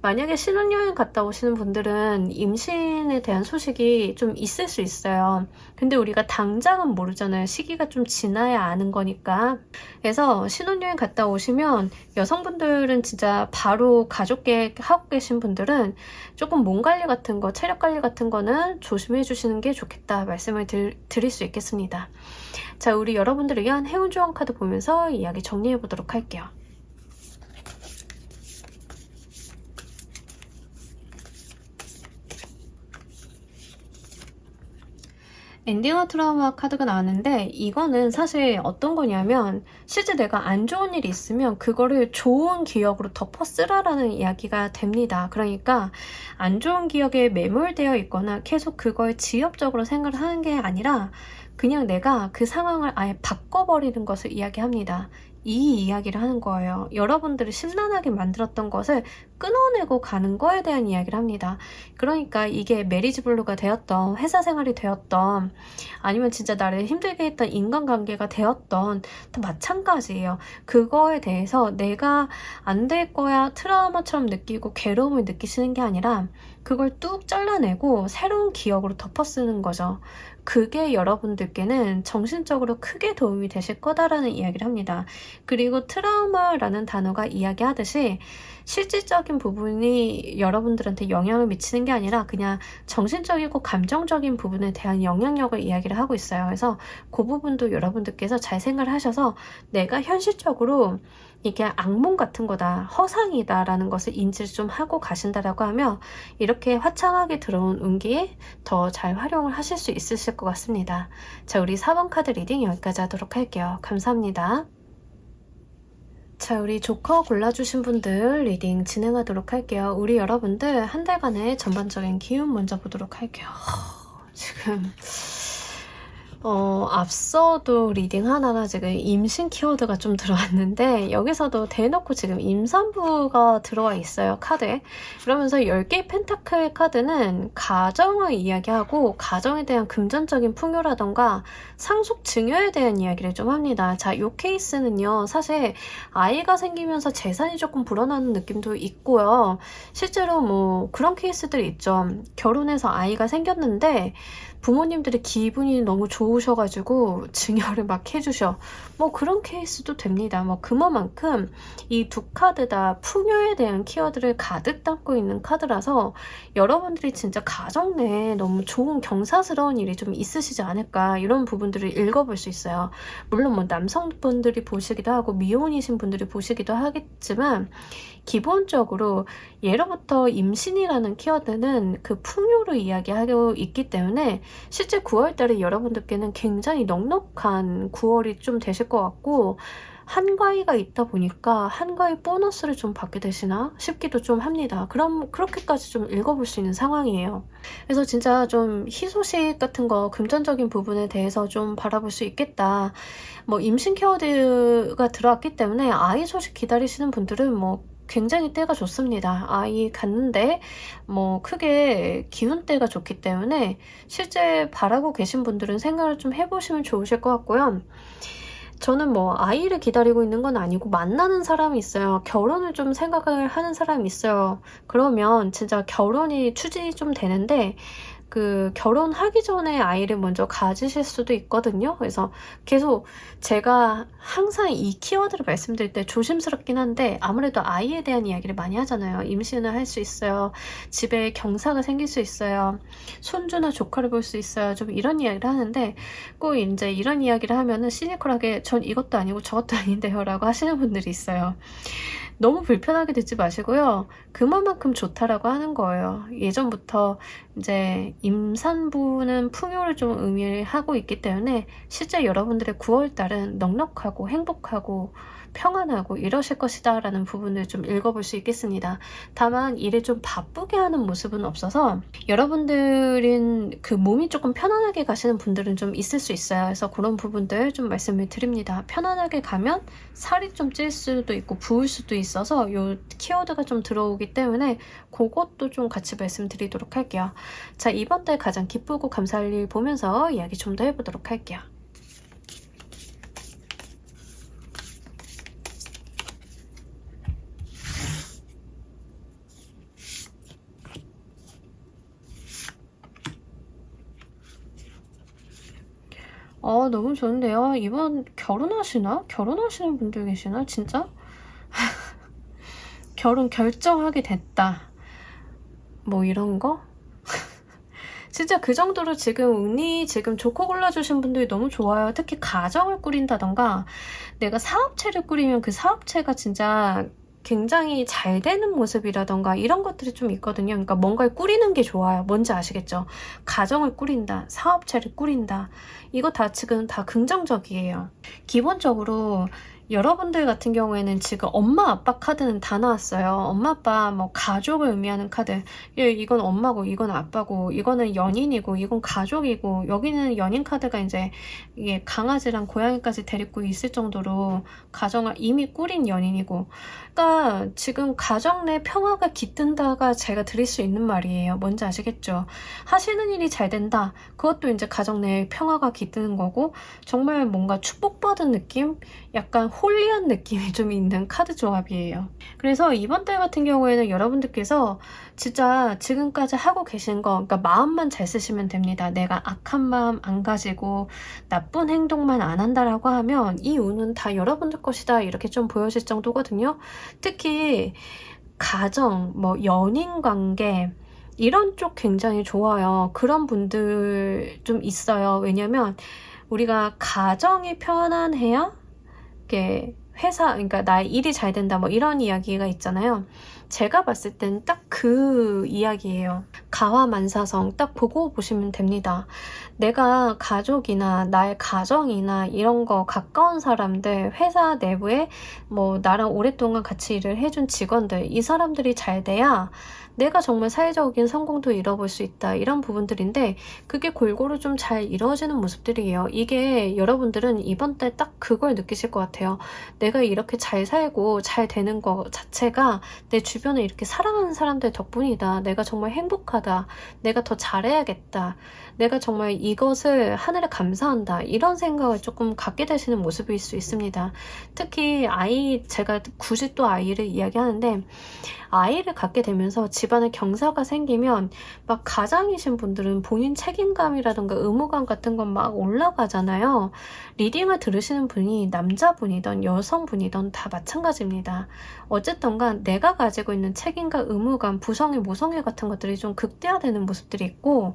만약에 신혼여행 갔다 오시는 분들은 임신에 대한 소식이 좀 있을 수 있어요. 근데 우리가 당장은 모르잖아요. 시기가 좀 지나야 아는 거니까. 그래서 신혼여행 갔다 오시면 여성분들은 진짜 바로 가족 계획하고 계신 분들은 조금 몸 관리 같은 거, 체력 관리 같은 거는 조심해 주시는 게 좋겠다 말씀을 드릴 수 있겠습니다. 자, 우리 여러분들을 위한 행운 조언 카드 보면서 이야기 정리해 보도록 할게요. 엔딩어 트라우마 카드가 나왔는데 이거는 사실 어떤 거냐면 실제 내가 안 좋은 일이 있으면 그거를 좋은 기억으로 덮어 쓰라라는 이야기가 됩니다. 그러니까 안 좋은 기억에 매몰되어 있거나 계속 그걸 지엽적으로 생각을 하는 게 아니라 그냥 내가 그 상황을 아예 바꿔버리는 것을 이야기합니다. 이 이야기를 하는 거예요. 여러분들이 심란하게 만들었던 것을 끊어내고 가는 거에 대한 이야기를 합니다. 그러니까 이게 메리지 블루가 되었던, 회사 생활이 되었던, 아니면 진짜 나를 힘들게 했던 인간관계가 되었던 다 마찬가지예요. 그거에 대해서 내가 안 될 거야 트라우마처럼 느끼고 괴로움을 느끼시는 게 아니라 그걸 뚝 잘라내고 새로운 기억으로 덮어 쓰는 거죠. 그게 여러분들께는 정신적으로 크게 도움이 되실 거다라는 이야기를 합니다. 그리고 트라우마라는 단어가 이야기하듯이 실질적인 부분이 여러분들한테 영향을 미치는 게 아니라 그냥 정신적이고 감정적인 부분에 대한 영향력을 이야기를 하고 있어요. 그래서 그 부분도 여러분들께서 잘 생각을 하셔서 내가 현실적으로 이게 악몽 같은 거다, 허상이다 라는 것을 인지를 좀 하고 가신다라고 하면 이렇게 화창하게 들어온 운기에 더 잘 활용을 하실 수 있으실 것 같습니다. 자, 우리 4번 카드 리딩 여기까지 하도록 할게요. 감사합니다. 자, 우리 조커 골라주신 분들 리딩 진행하도록 할게요. 우리 여러분들 한 달간의 전반적인 기운 먼저 보도록 할게요. 지금 앞서도 리딩 하나가 지금 임신 키워드가 좀 들어왔는데 여기서도 대놓고 지금 임산부가 들어와 있어요, 카드에. 그러면서 10개의 펜타클 카드는 가정을 이야기하고 가정에 대한 금전적인 풍요라던가 상속 증여에 대한 이야기를 좀 합니다. 자, 이 케이스는요, 사실 아이가 생기면서 재산이 조금 불어나는 느낌도 있고요. 실제로 뭐 그런 케이스들이 있죠. 결혼해서 아이가 생겼는데 부모님들의 기분이 너무 좋으셔가지고 증여를 막 해주셔. 뭐 그런 케이스도 됩니다. 뭐 그만큼 이 두 카드 다 풍요에 대한 키워드를 가득 담고 있는 카드라서 여러분들이 진짜 가정 내에 너무 좋은 경사스러운 일이 좀 있으시지 않을까, 이런 부분들을 읽어볼 수 있어요. 물론 뭐 남성분들이 보시기도 하고 미혼이신 분들이 보시기도 하겠지만 기본적으로 예로부터 임신이라는 키워드는 그 풍요를 이야기하고 있기 때문에 실제 9월달에 여러분들께는 굉장히 넉넉한 9월이 좀 되실 것 같고, 한가위가 있다 보니까 한가위 보너스를 좀 받게 되시나 싶기도 좀 합니다. 그럼 그렇게까지 좀 읽어볼 수 있는 상황이에요. 그래서 진짜 좀 희소식 같은 거, 금전적인 부분에 대해서 좀 바라볼 수 있겠다. 뭐 임신 키워드가 들어왔기 때문에 아이 소식 기다리시는 분들은 뭐 굉장히 때가 좋습니다. 아이 갔는데 뭐 크게 기운때가 좋기 때문에 실제 바라고 계신 분들은 생각을 좀 해보시면 좋으실 것 같고요. 저는 뭐 아이를 기다리고 있는 건 아니고 만나는 사람이 있어요. 결혼을 좀 생각을 하는 사람이 있어요. 그러면 진짜 결혼이 추진이 좀 되는데 그 결혼하기 전에 아이를 먼저 가지실 수도 있거든요. 그래서 계속 제가 항상 이 키워드를 말씀드릴 때 조심스럽긴 한데 아무래도 아이에 대한 이야기를 많이 하잖아요. 임신을 할 수 있어요. 집에 경사가 생길 수 있어요. 손주나 조카를 볼 수 있어요. 좀 이런 이야기를 하는데 꼭 이제 이런 이야기를 하면은 시니컬하게 전 이것도 아니고 저것도 아닌데요 라고 하시는 분들이 있어요. 너무 불편하게 듣지 마시고요. 그만큼 좋다라고 하는 거예요. 예전부터 이제 임산부는 풍요를 좀 의미하고 있기 때문에 실제 여러분들의 9월달은 넉넉하고 행복하고 평안하고 이러실 것이다 라는 부분을 좀 읽어볼 수 있겠습니다. 다만 일을 좀 바쁘게 하는 모습은 없어서 여러분들은 그 몸이 조금 편안하게 가시는 분들은 좀 있을 수 있어요. 그래서 그런 부분들 좀 말씀을 드립니다. 편안하게 가면 살이 좀 찔 수도 있고 부을 수도 있어서 요 키워드가 좀 들어오기 때문에 그것도 좀 같이 말씀드리도록 할게요. 자, 이번 달 가장 기쁘고 감사할 일 보면서 이야기 좀 더 해보도록 할게요. 너무 좋은데요. 이번 결혼하시나? 결혼하시는 분들 계시나? 진짜? 결혼 결정하게 됐다. 뭐 이런 거? 진짜 그 정도로 지금 운이 지금 좋고 골라주신 분들이 너무 좋아요. 특히 가정을 꾸린다던가 내가 사업체를 꾸리면 그 사업체가 진짜 굉장히 잘 되는 모습이라던가 이런 것들이 좀 있거든요. 그러니까 뭔가를 꾸리는 게 좋아요. 뭔지 아시겠죠? 가정을 꾸린다, 사업체를 꾸린다. 이거 다 지금 다 긍정적이에요. 기본적으로 여러분들 같은 경우에는 지금 엄마 아빠 카드는 다 나왔어요. 엄마 아빠 뭐 가족을 의미하는 카드. 이건 엄마고 이건 아빠고 이거는 연인이고 이건 가족이고 여기는 연인 카드가 이제 이게 강아지랑 고양이까지 데리고 있을 정도로 가정을 이미 꾸린 연인이고, 그러니까 지금 가정 내 평화가 깃든다가 제가 드릴 수 있는 말이에요. 뭔지 아시겠죠? 하시는 일이 잘 된다. 그것도 이제 가정 내 평화가 깃드는 거고, 정말 뭔가 축복받은 느낌? 약간 홀리한 느낌이 좀 있는 카드 조합이에요. 그래서 이번 달 같은 경우에는 여러분들께서 진짜 지금까지 하고 계신 거, 그러니까 마음만 잘 쓰시면 됩니다. 내가 악한 마음 안 가지고 나쁜 행동만 안 한다라고 하면 이 운은 다 여러분들 것이다 이렇게 좀 보여질 정도거든요. 특히 가정, 뭐 연인 관계 이런 쪽 굉장히 좋아요. 그런 분들 좀 있어요. 왜냐면 우리가 가정이 편안해야 이렇게 회사, 그러니까 나의 일이 잘 된다 뭐 이런 이야기가 있잖아요. 제가 봤을 땐 딱 그 이야기예요. 가화만사성 딱 보고 보시면 됩니다. 내가 가족이나 나의 가정이나 이런 거 가까운 사람들, 회사 내부에 뭐 나랑 오랫동안 같이 일을 해준 직원들, 이 사람들이 잘 돼야 내가 정말 사회적인 성공도 이뤄볼 수 있다. 이런 부분들인데 그게 골고루 좀 잘 이루어지는 모습들이에요. 이게 여러분들은 이번 달 딱 그걸 느끼실 것 같아요. 내가 이렇게 잘 살고 잘 되는 거 자체가 내 주변에 이렇게 사랑하는 사람들 덕분이다. 내가 정말 행복하다. 내가 더 잘해야겠다. 내가 정말 이것을 하늘에 감사한다. 이런 생각을 조금 갖게 되시는 모습일 수 있습니다. 특히 제가 굳이 또 아이를 이야기하는데, 아이를 갖게 되면서 집안에 경사가 생기면 막 가장이신 분들은 본인 책임감이라든가 의무감 같은 건 막 올라가잖아요. 리딩을 들으시는 분이 남자분이든 여성분이든 다 마찬가지입니다. 어쨌든 간 내가 가지고 있는 책임과 의무감, 부성애, 모성애 같은 것들이 좀 극대화되는 모습들이 있고,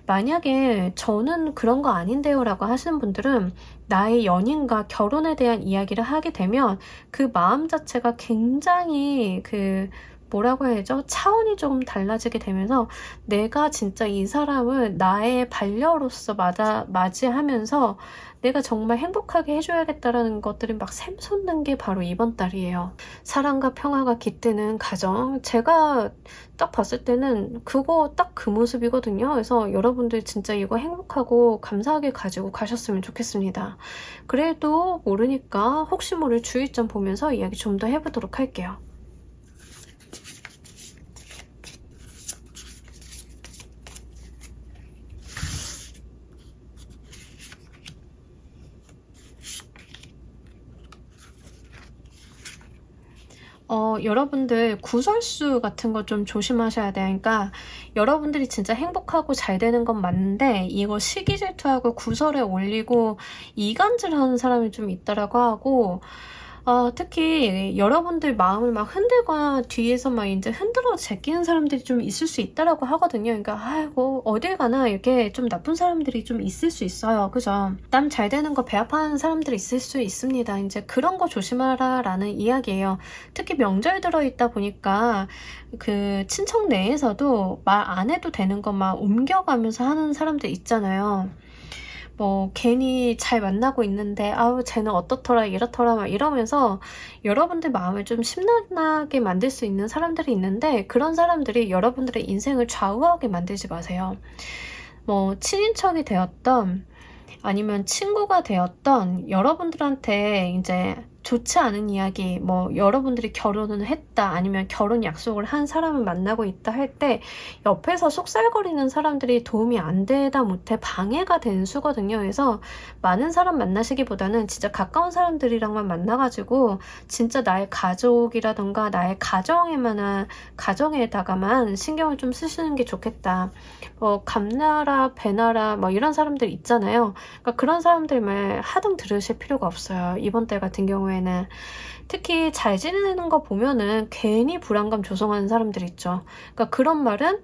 만약에 저는 그런 거 아닌데요 라고 하시는 분들은 나의 연인과 결혼에 대한 이야기를 하게 되면 그 마음 자체가 굉장히 뭐라고 해야죠? 차원이 좀 달라지게 되면서 내가 진짜 이 사람을 나의 반려로서 맞이하면서 내가 정말 행복하게 해줘야겠다라는 것들이 막 샘솟는 게 바로 이번 달이에요. 사랑과 평화가 깃드는 가정. 제가 딱 봤을 때는 그거 딱 그 모습이거든요. 그래서 여러분들 진짜 이거 행복하고 감사하게 가지고 가셨으면 좋겠습니다. 그래도 모르니까 혹시 모를 주의점 보면서 이야기 좀 더 해보도록 할게요. 여러분들 구설수 같은 거 좀 조심하셔야 돼요. 그러니까 여러분들이 진짜 행복하고 잘 되는 건 맞는데 이거 시기 질투하고 구설에 올리고 이간질하는 사람이 좀 있다라고 하고, 특히 여러분들 마음을 막 흔들거나 뒤에서 막 이제 흔들어 제끼는 사람들이 좀 있을 수 있다라고 하거든요. 그러니까 아이고 어딜 가나 이렇게 좀 나쁜 사람들이 좀 있을 수 있어요. 그죠? 남 잘 되는 거 배합하는 사람들이 있을 수 있습니다. 이제 그런 거 조심하라 라는 이야기예요. 특히 명절 들어있다 보니까 그 친척 내에서도 말 안 해도 되는 거 막 옮겨가면서 하는 사람들 있잖아요. 뭐 괜히 잘 만나고 있는데 아우 쟤는 어떻더라 이렇더라 막 이러면서 여러분들 마음을 좀 심란하게 만들 수 있는 사람들이 있는데, 그런 사람들이 여러분들의 인생을 좌우하게 만들지 마세요. 뭐 친인척이 되었던 아니면 친구가 되었던 여러분들한테 이제 좋지 않은 이야기, 뭐 여러분들이 결혼을 했다 아니면 결혼 약속을 한 사람을 만나고 있다 할 때 옆에서 속살거리는 사람들이 도움이 안 되다 못해 방해가 되는 수거든요. 그래서 많은 사람 만나시기보다는 진짜 가까운 사람들이랑만 만나가지고 진짜 나의 가족이라던가 나의 가정에다가만 신경을 좀 쓰시는 게 좋겠다. 감나라 배나라 뭐 이런 사람들 있잖아요. 그러니까 그런 사람들 말 하등 들으실 필요가 없어요. 이번 달 같은 경우에는 특히 잘 지내는 거 보면은 괜히 불안감 조성하는 사람들 있죠. 그러니까 그런 말은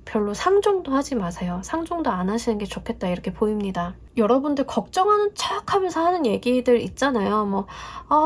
별로 상종도 하지 마세요. 상종도 안 하시는 게 좋겠다 이렇게 보입니다. 여러분들 걱정하는 척 하면서 하는 얘기들 있잖아요. 뭐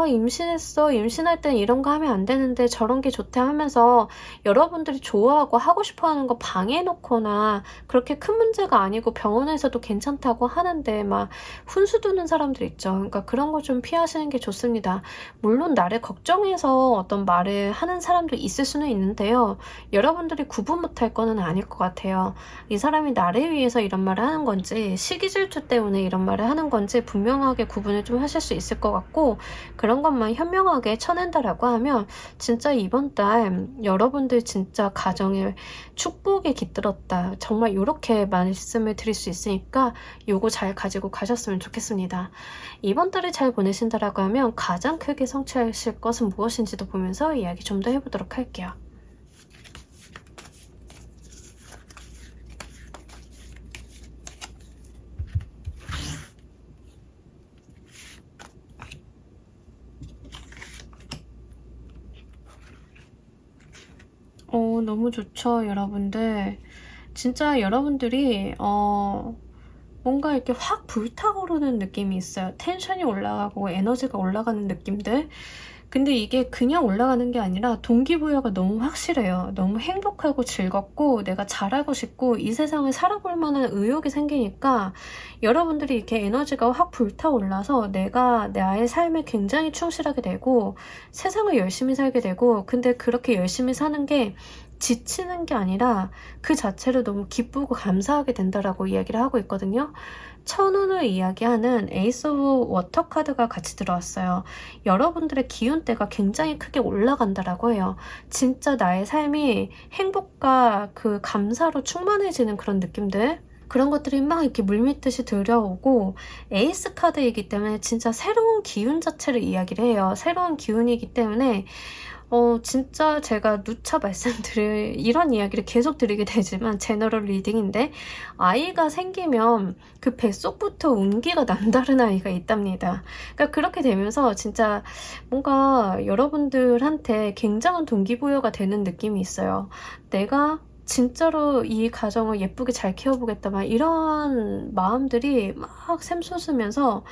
임신했어. 임신할 땐 이런 거 하면 안 되는데 저런 게 좋대 하면서 여러분들이 좋아하고 하고 싶어 하는 거 방해해놓거나 그렇게 큰 문제가 아니고 병원에서도 괜찮다고 하는데 막 훈수 두는 사람들 있죠. 그러니까 그런 거 좀 피하시는 게 좋습니다. 물론 나를 걱정해서 어떤 말을 하는 사람도 있을 수는 있는데요. 여러분들이 구분 못할 거는 아닐 것 같아요. 이 사람이 나를 위해서 이런 말을 하는 건지 시기 질투 때문에 이런 말을 하는 건지 분명하게 구분을 좀 하실 수 있을 것 같고, 그런 것만 현명하게 쳐낸다라고 하면 진짜 이번 달 여러분들 진짜 가정에 축복이 깃들었다, 정말 이렇게 말씀을 드릴 수 있으니까 요거 잘 가지고 가셨으면 좋겠습니다. 이번 달을 잘 보내신다라고 하면 가장 크게 성취하실 것은 무엇인지도 보면서 이야기 좀 더 해보도록 할게요. 너무 좋죠, 여러분들. 진짜 여러분들이 뭔가 이렇게 확 불타오르는 느낌이 있어요. 텐션이 올라가고 에너지가 올라가는 느낌들. 근데 이게 그냥 올라가는 게 아니라 동기부여가 너무 확실해요. 너무 행복하고 즐겁고 내가 잘하고 싶고 이 세상을 살아볼 만한 의욕이 생기니까 여러분들이 이렇게 에너지가 확 불타올라서 내가 나의 삶에 굉장히 충실하게 되고 세상을 열심히 살게 되고, 근데 그렇게 열심히 사는 게 지치는 게 아니라 그 자체로 너무 기쁘고 감사하게 된다라고 이야기를 하고 있거든요. 천운을 이야기하는 에이스 오브 워터 카드가 같이 들어왔어요. 여러분들의 기운대가 굉장히 크게 올라간다라고 해요. 진짜 나의 삶이 행복과 그 감사로 충만해지는 그런 느낌들, 그런 것들이 막 이렇게 물밀듯이 들여오고, 에이스 카드이기 때문에 진짜 새로운 기운 자체를 이야기를 해요. 새로운 기운이기 때문에 진짜 제가 누차 말씀드릴 이런 이야기를 계속 드리게 되지만 제너럴 리딩인데, 아이가 생기면 그 뱃속부터 운기가 남다른 아이가 있답니다. 그러니까 그렇게 되면서 진짜 뭔가 여러분들한테 굉장한 동기부여가 되는 느낌이 있어요. 내가 진짜로 이 가정을 예쁘게 잘 키워보겠다, 막 이런 마음들이 막 샘솟으면서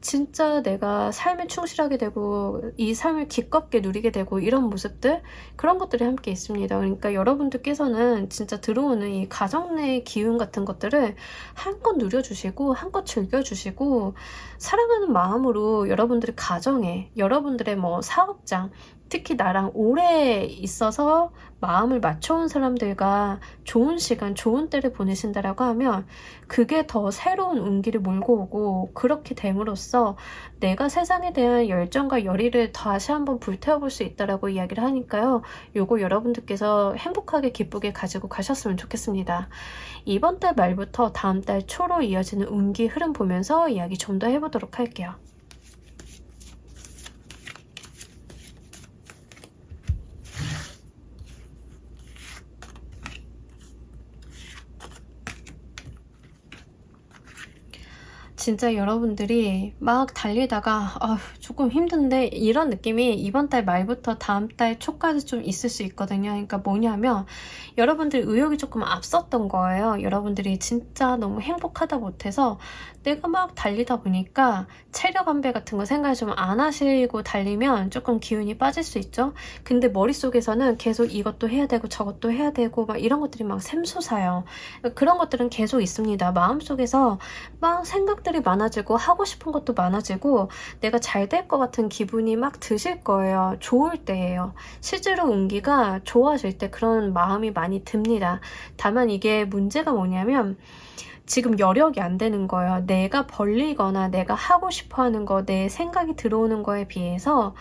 진짜 내가 삶에 충실하게 되고 이 삶을 기껍게 누리게 되고 이런 모습들, 그런 것들이 함께 있습니다. 그러니까 여러분들께서는 진짜 들어오는 이 가정 내의 기운 같은 것들을 한껏 누려주시고 한껏 즐겨주시고, 사랑하는 마음으로 여러분들의 가정에, 여러분들의 뭐 사업장, 특히 나랑 오래 있어서 마음을 맞춰온 사람들과 좋은 시간, 좋은 때를 보내신다라고 하면 그게 더 새로운 운기를 몰고 오고, 그렇게 됨으로써 내가 세상에 대한 열정과 열의를 다시 한번 불태워볼 수 있다라고 이야기를 하니까요. 요거 여러분들께서 행복하게 기쁘게 가지고 가셨으면 좋겠습니다. 이번 달 말부터 다음 달 초로 이어지는 운기 흐름 보면서 이야기 좀 더 해보도록 할게요. 진짜 여러분들이 막 달리다가 조금 힘든데 이런 느낌이 이번 달 말부터 다음 달 초까지 좀 있을 수 있거든요. 그러니까 뭐냐면 여러분들 의욕이 조금 앞섰던 거예요. 여러분들이 진짜 너무 행복하다 못해서 내가 막 달리다 보니까 체력 안배 같은 거 생각을 좀 안 하시고 달리면 조금 기운이 빠질 수 있죠. 근데 머릿속에서는 계속 이것도 해야 되고 저것도 해야 되고 막 이런 것들이 막 샘솟아요. 그런 것들은 계속 있습니다. 마음속에서 막 생각들이 많아지고 하고 싶은 것도 많아지고 내가 잘 될 것 같은 기분이 막 드실 거예요. 좋을 때예요. 실제로 운기가 좋아질 때 그런 마음이 많이 듭니다. 다만 이게 문제가 뭐냐면 지금 여력이 안 되는 거예요. 내가 벌리거나 내가 하고 싶어 하는 거, 내 생각이 들어오는 거에 비해서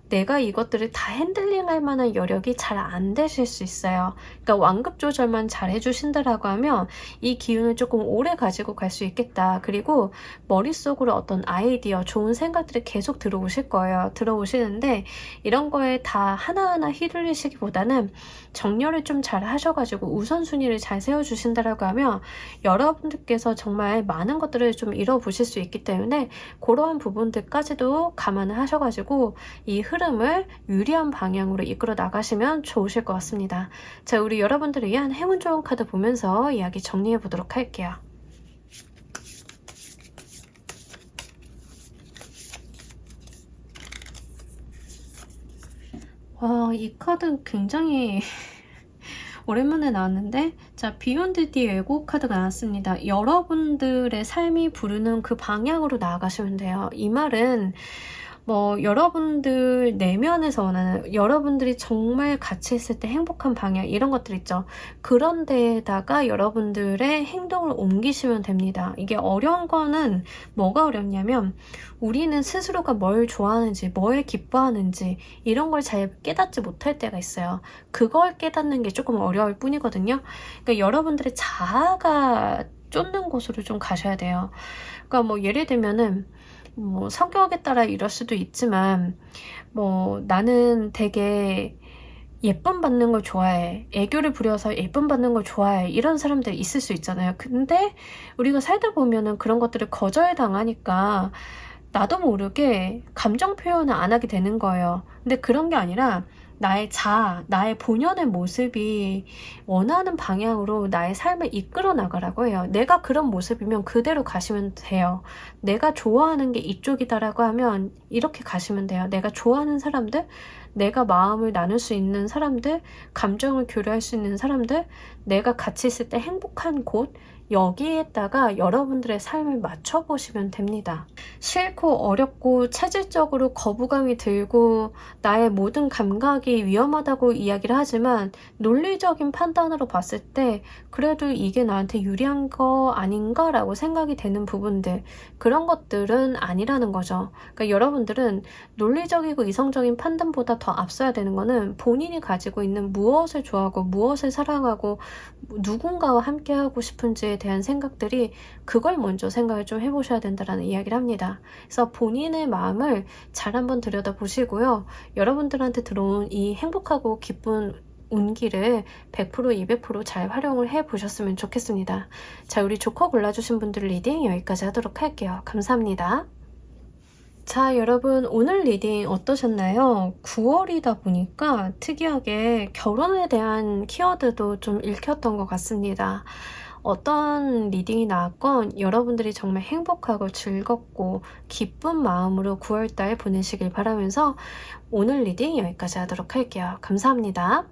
내가 이것들을 다 핸들링할 만한 여력이 잘 안 되실 수 있어요. 그러니까 완급 조절만 잘 해주신다라고 하면 이 기운을 조금 오래 가지고 갈 수 있겠다. 그리고 머릿속으로 어떤 아이디어, 좋은 생각들이 계속 들어오실 거예요. 들어오시는데 이런 거에 다 하나하나 휘둘리시기보다는 정렬을 좀 잘 하셔가지고 우선순위를 잘 세워주신다라고 하면 여러분들께서 정말 많은 것들을 좀 잃어보실 수 있기 때문에 그러한 부분들까지도 감안을 하셔가지고 이 흐름을 유리한 방향으로 이끌어 나가시면 좋으실 것 같습니다. 자, 우리 여러분들을 위한 행운 좋은 카드 보면서 이야기 정리해 보도록 할게요. 와, 이 카드 굉장히 오랜만에 나왔는데, 자, 비욘드 디 에고 카드가 나왔습니다. 여러분들의 삶이 부르는 그 방향으로 나아가시면 돼요. 이 말은 뭐 여러분들 내면에서 원하는, 여러분들이 정말 같이 있을 때 행복한 방향, 이런 것들 있죠. 그런 데에다가 여러분들의 행동을 옮기시면 됩니다. 이게 어려운 거는 뭐가 어렵냐면, 우리는 스스로가 뭘 좋아하는지, 뭘 기뻐하는지 이런 걸 잘 깨닫지 못할 때가 있어요. 그걸 깨닫는 게 조금 어려울 뿐이거든요. 그러니까 여러분들의 자아가 쫓는 곳으로 좀 가셔야 돼요. 그러니까 뭐 예를 들면은 뭐 성격에 따라 이럴 수도 있지만, 뭐 나는 되게 예쁨 받는 걸 좋아해, 애교를 부려서 예쁨 받는 걸 좋아해, 이런 사람들이 있을 수 있잖아요. 근데 우리가 살다 보면은 그런 것들을 거절당하니까 나도 모르게 감정 표현을 안 하게 되는 거예요. 근데 그런 게 아니라 나의 자아, 나의 본연의 모습이 원하는 방향으로 나의 삶을 이끌어 나가라고 해요. 내가 그런 모습이면 그대로 가시면 돼요. 내가 좋아하는 게 이쪽이다라고 하면 이렇게 가시면 돼요. 내가 좋아하는 사람들, 내가 마음을 나눌 수 있는 사람들, 감정을 교류할 수 있는 사람들, 내가 같이 있을 때 행복한 곳, 여기에다가 여러분들의 삶을 맞춰보시면 됩니다. 싫고 어렵고 체질적으로 거부감이 들고 나의 모든 감각이 위험하다고 이야기를 하지만, 논리적인 판단으로 봤을 때 그래도 이게 나한테 유리한 거 아닌가 라고 생각이 되는 부분들, 그런 것들은 아니라는 거죠. 그러니까 여러분들은 논리적이고 이성적인 판단보다 더 앞서야 되는 거는 본인이 가지고 있는 무엇을 좋아하고 무엇을 사랑하고 누군가와 함께 하고 싶은지에 대한 생각들이, 그걸 먼저 생각을 좀 해보셔야 된다라는 이야기를 합니다. 그래서 본인의 마음을 잘 한번 들여다보시고요. 여러분들한테 들어온 이 행복하고 기쁜 운기를 100%, 200%잘 활용을 해보셨으면 좋겠습니다. 자, 우리 조커 골라주신 분들 리딩 여기까지 하도록 할게요. 감사합니다. 자, 여러분, 오늘 리딩 어떠셨나요? 9월이다 보니까 특이하게 결혼에 대한 키워드도 좀 읽혔던 것 같습니다. 어떤 리딩이 나왔건 여러분들이 정말 행복하고 즐겁고 기쁜 마음으로 9월달 보내시길 바라면서 오늘 리딩 여기까지 하도록 할게요. 감사합니다.